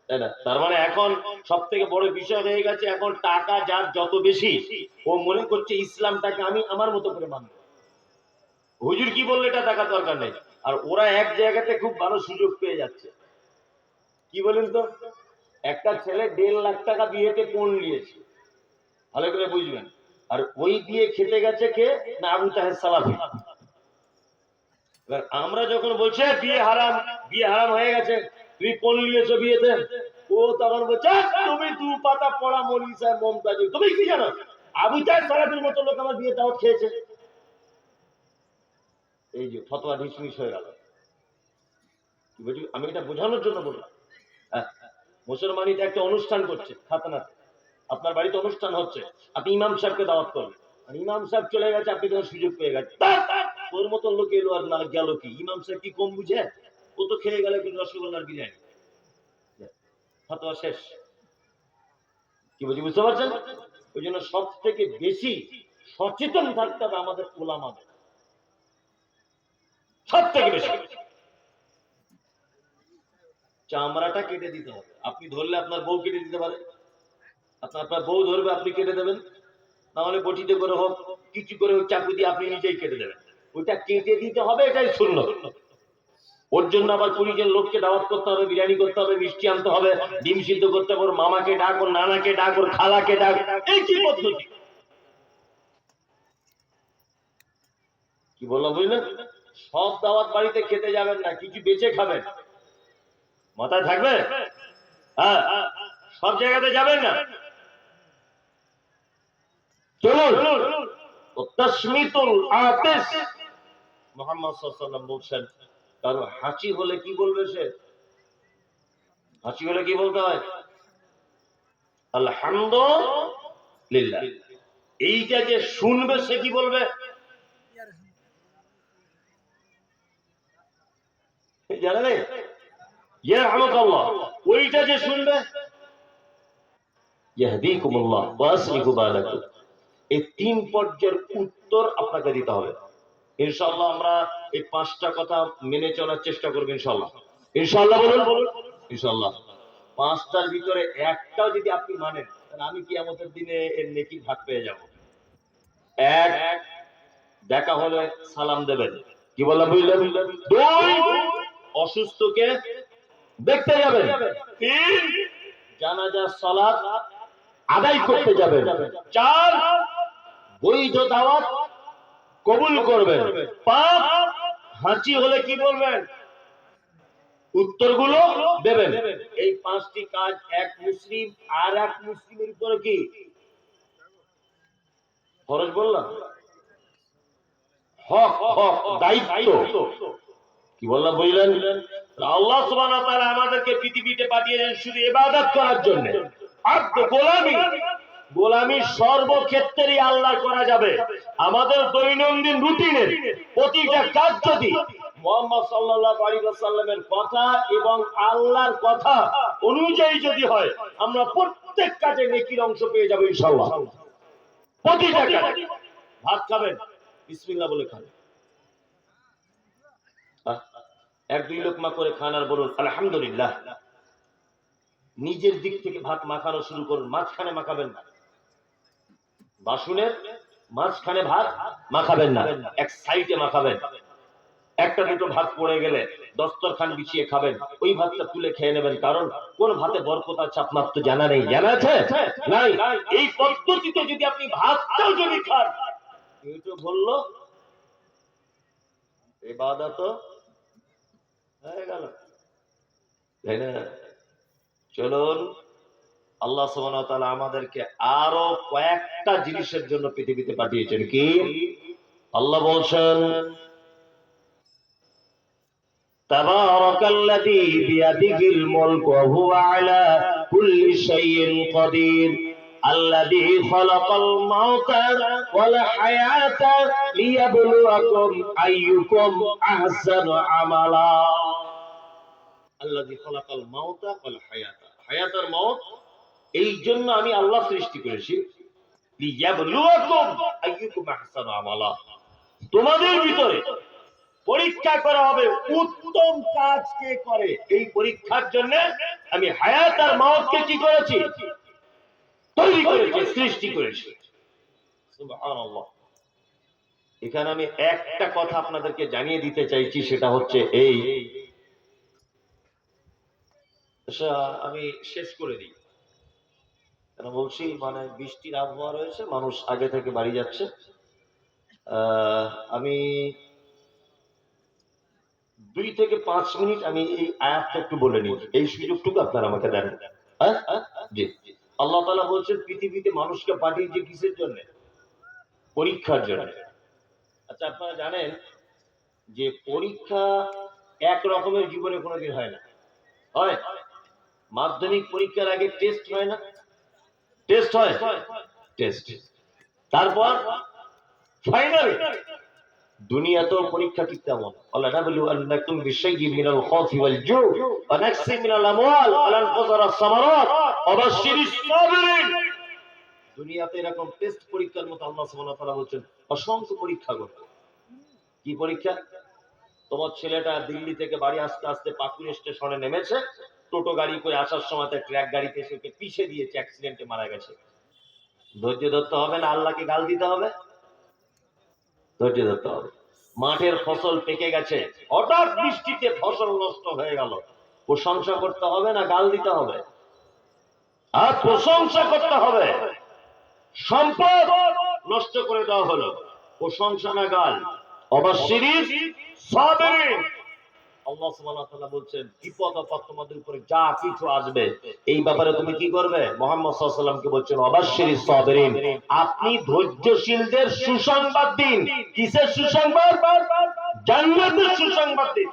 Speaker 1: তাই না? তার মানে এখন সব থেকে বড় বিষয় হয়ে গেছে, এখন টাকা যার যত বেশি ও মনে করছে ইসলামটাকে আমি আমার মতো করে মানব। হুজুর কি বললে এটা দেখার দরকার নেই। আর ওরা এক জায়গাতে খুব ভালো সুযোগ পেয়ে যাচ্ছে। কি বলেন তো? একটা ছেলে 1.5 লাখ টাকা বিয়েতে পণ নিয়েছে, ভালো করে বুঝবেন। আর ওই বিয়ে খেতে গেছে কে না, আবু তাহের সালাফি। এবার আমরা যখন বলছি বিয়ে হারাম, বিয়ে হারাম হয়ে গেছে, তুমি পণ নিয়েছো বিয়েতে, ও তখন বলছে তুমি 2 পাতা পড়া মৌলভী সাহেব মমতাজ, তুমি কি জানো আবু তাহের সালাফির মতো লোক আমার বিয়ে দাওয়াত খেয়েছে। এই যে ফতোয়া ডিসমিস হয়ে গেল। আমি এটা বোঝানোর জন্য বললাম। মুসলমানিতে একটা অনুষ্ঠান করছে খাতনাতে, আপনার বাড়িতে অনুষ্ঠান হচ্ছে, আপনি ইমাম সাহেবকে দাওয়াত করবেন, আর ইমাম সাহেব চলে গেছে, আপনি তখন সুযোগ পেয়ে গেছেন। তোর মতন লোক এলো আর না গেল কি, ইমাম সাহেব কি কম বুঝে? ও তো খেয়ে গেল কিন্তু রসগোল্লার বিরিয়ানি, ফতোয়া শেষ। কি বলছি বুঝতে পারছেন? ওই জন্য সব থেকে বেশি সচেতন থাকতে হবে আমাদের ওলামাদের, সব থেকে বেশি। চামড়াটা কেটে দিতে হবে। আপনি ধরলে আপনার বউ কেটে দিতে পারে, আপনার বউ ধরবে, আপনি কেটে দেবেন, না হলে বটিতে করে হোক, কিছু করে হোক, চাকু দিয়ে আপনি নিজেই কেটে দেবেন। ওইটা কেটে দিতে হবে, এটাই সুন্নাত। ওর জন্য আবার 20 জন লোককে দাওয়াত করতে হবে, বিরিয়ানি করতে হবে, মিষ্টি আনতে হবে, ডিম সিদ্ধ করতে হবে, ওর মামাকে ডাক, ওর নানাকে ডাক, ওর খালাকে ডাক, এই কি পদ্ধতি? কি বললাম বুঝলেন? সব দাওয়াত বাড়িতে খেতে যাবেন না, কিছু বেঁচে খাবেন, মাথায় থাকবে। হ্যাঁ, সব জায়গাতে যাবেন না। চলুন, তাসমিতুল আতিস, মুহাম্মদ সাল্লাল্লাহু আলাইহি ওয়াসাল্লাম বলছেন, কারো হাঁচি হলে কি বলবে সে? হাঁচি হলে কি বলতে হয়? আলহামদুলিল্লাহ। এইটা যে শুনবে সে কি বলবে? জানেন ইয়ারহামুকাল্লাহ। ওইটা যে শুনবে ইয়াহদিকুমুল্লাহ ওয়া আসলিহু বালাকুম। এই 3 পর্যায়ের উত্তর আপনাকে দিতে হবে। ইনশাআল্লাহ আমরা এই 5টা কথা মেনে চলার চেষ্টা করব ইনশাআল্লাহ। ইনশাআল্লাহ বলুন, ইনশাআল্লাহ। 5টার ভিতরে একটাও যদি আপনি মানেন, তাহলে আমি কিয়ামতের দিনে এর নেকি ভাগ পেয়ে যাব। এক, দেখা হলে সালাম দেবেন, কি বললাম বুঝলেন? 2, অসুস্থকে দেখতে যাবেন। 3, জানাজার সালাত আদায় করতে যাবেন। 4, বৈধ দাওয়াত কবুল করবেন। 5, হাঁচি হলে কি বলবেন? উত্তরগুলো দেবেন। এই 5টি কাজ এক মুসলিম আর এক মুসলিমের উপরে কি ফরজ বললাম? হক, হক, দায়িত্ব। কি বললাম বুঝলেন? আল্লাহ সুবহানাহু ওয়া তাআলা আমাদেরকে পৃথিবীতে পাঠিয়েছেন শুধু ইবাদত করার জন্য। আর গোলামি সর্বক্ষেত্রেই আল্লাহ করা যাবে। আমাদের দৈনন্দিন রুটিনের প্রতিটা কাজ যদি মুহাম্মদ সাল্লাল্লাহু আলাইহি ওয়াসাল্লামের কথা এবং আল্লাহর কথা অনুযায়ী যদি হয়, আমরা প্রত্যেক কাজে নেকির অংশ পেয়ে যাব ইনশাআল্লাহ। প্রতিটা কাজ। ভাত খাবেন, বিসমিল্লাহ বলে খান। 1-2 লোকমা করে খান আর বলুন আলহামদুলিল্লাহ। নিজের দিক থেকে ভাত মাখানো শুরু করুন, মাঝখানে মাখাবেন না। বাসনের মাঝখানে ভাত মাখাবেন না, এক সাইডে মাখাবেন। একটা দুটো ভাত পড়ে গেলে দস্তরখান বিছিয়ে খাবেন, ওই ভাতটা তুলে খেয়ে নেবেন। কারণ কোন ভাতে বরকত আছে আপনার তো জানা নেই, জানা আছে নাই? এই পদ্ধতিতে যদি আপনি ভাতটাও যদি খান, কেউ বললো ইবাদত হয়ে গেল, তাই না? চলুন, আল্লাহ সুবহানাহু ওয়া তাআলা আমাদেরকে আরো কয়েকটা জিনিসের জন্য পৃথিবীতে পাঠিয়েছেন। কি আল্লাহ বলছেন? তাবারাকাল্লাযী বিয়াদিহিল মুলক ওয়া হুয়া আলা কুল্লি শাইইন কাদির الذي خلق الموت والحياة ليبلوكم أيكم أحسن عملا الذي خلق الموت والحياة حياة الموت এই জন্য আমি আল্লাহ সৃষ্টি করেছি লিয়াবলুয়াকুম আইয়ুকুম আহসানু আমালা তোমাদের ভিতরে পরীক্ষা করা হবে উত্তম কাজ কে করে এই পরীক্ষার জন্য আমি হায়াত আর মওতকে কি করেছি তৈরি করেছি সৃষ্টি করেছি সুবহানাল্লাহ এখানে আমি একটা কথা আপনাদেরকে জানিয়ে দিতে চাইছি সেটা হচ্ছে এই আমি শেষ করে দিই কেন বলছি মানে বৃষ্টির আবহাওয়া রয়েছে মানুষ আগে থেকে বাড়ি যাচ্ছে আমি 2 থেকে 5 মিনিট আমি এই আয়াতটা একটু বলে নিই এই সুযোগটুকু আপনারা আমাকে দেন জি আল্লাহ তাআলা বলছেন পৃথিবীতে মানুষকে পাঠিয়েছে কিসের জন্য পরীক্ষার জন্য আচ্ছা আপনারা জানেন যে পরীক্ষা এক রকমের জীবনে কোনোদিন হয় না হয় মাধ্যমিক পরীক্ষার আগে টেস্ট হয় না টেস্ট হয় টেস্ট তারপর ফাইনাল দুনিয়াতেও পরীক্ষা ঠিক তেমন আল্লাহ নাবলু আন্নাকুম বিশাইয়্যিন মিনাল খাউফি ওয়াল জু' ওয়া নাকসি মিনাল আমওয়াল ওয়াল আনফুসি ওয়াস সামারাত ওয়া বাশশিরিস সাবিরিন দুনিয়াতে এরকম টেস্ট পরীক্ষার মতো আল্লাহ সুবহানাহু ওয়া তাআলা বলেন অসংখ্য পরীক্ষা করবে কি পরীক্ষা তোমার ছেলেটা দিল্লি থেকে বাড়ি আসতে আসতে পাকুড় স্টেশনে নেমেছে টোটো গাড়ি করে আসার সময় ট্রাক গাড়িতে এসে ওকে পিষে দিয়েছে অ্যাক্সিডেন্টে মারা গেছে ধৈর্য ধরতে হবে না আল্লাহকে গাল দিতে হবে ধৈর্য ধরতে হবে মাঠের ফসল পেকে গেছে হঠাৎ বৃষ্টিতে ফসল নষ্ট হয়ে গেল প্রশংসা করতে হবে না গাল দিতে হবে আর প্রশংসা করতে হবে সম্পদ নষ্ট করে দেওয়া হলো প্রশংসা না গাল অবশ্যই সাবিরিন আল্লাহ সুবহানাহু ওয়া তাআলা বলছেন বিপদ আপদ তোমাদের উপরে যা কিছু আসবে এই ব্যাপারে তুমি কি করবে মুহাম্মদ সাল্লাল্লাহু আলাইহি ওয়াসাল্লামকে বলছেন অবশ্যই সাবিরিন আপনি ধৈর্যশীলদের সুসংবাদ দিন কিসের সুসংবাদ জান্নাতের সুসংবাদ দিন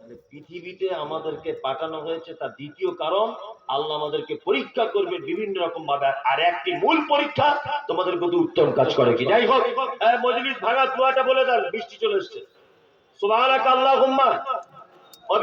Speaker 1: মানে পৃথিবীতে আমাদেরকে পাঠানো হয়েছে তার দ্বিতীয় কারণ আল্লাহ আমাদেরকে পরীক্ষা করবে বিভিন্ন রকম ভাবে আর একটি মূল পরীক্ষা তোমাদের প্রতি উত্তম কাজ করে কি যাই হোক মজলিস ভাঙা দোয়াটা বলে দেন বৃষ্টি চলে এসেছে সুবহানাকা আল্লাহুম্মা ওয়া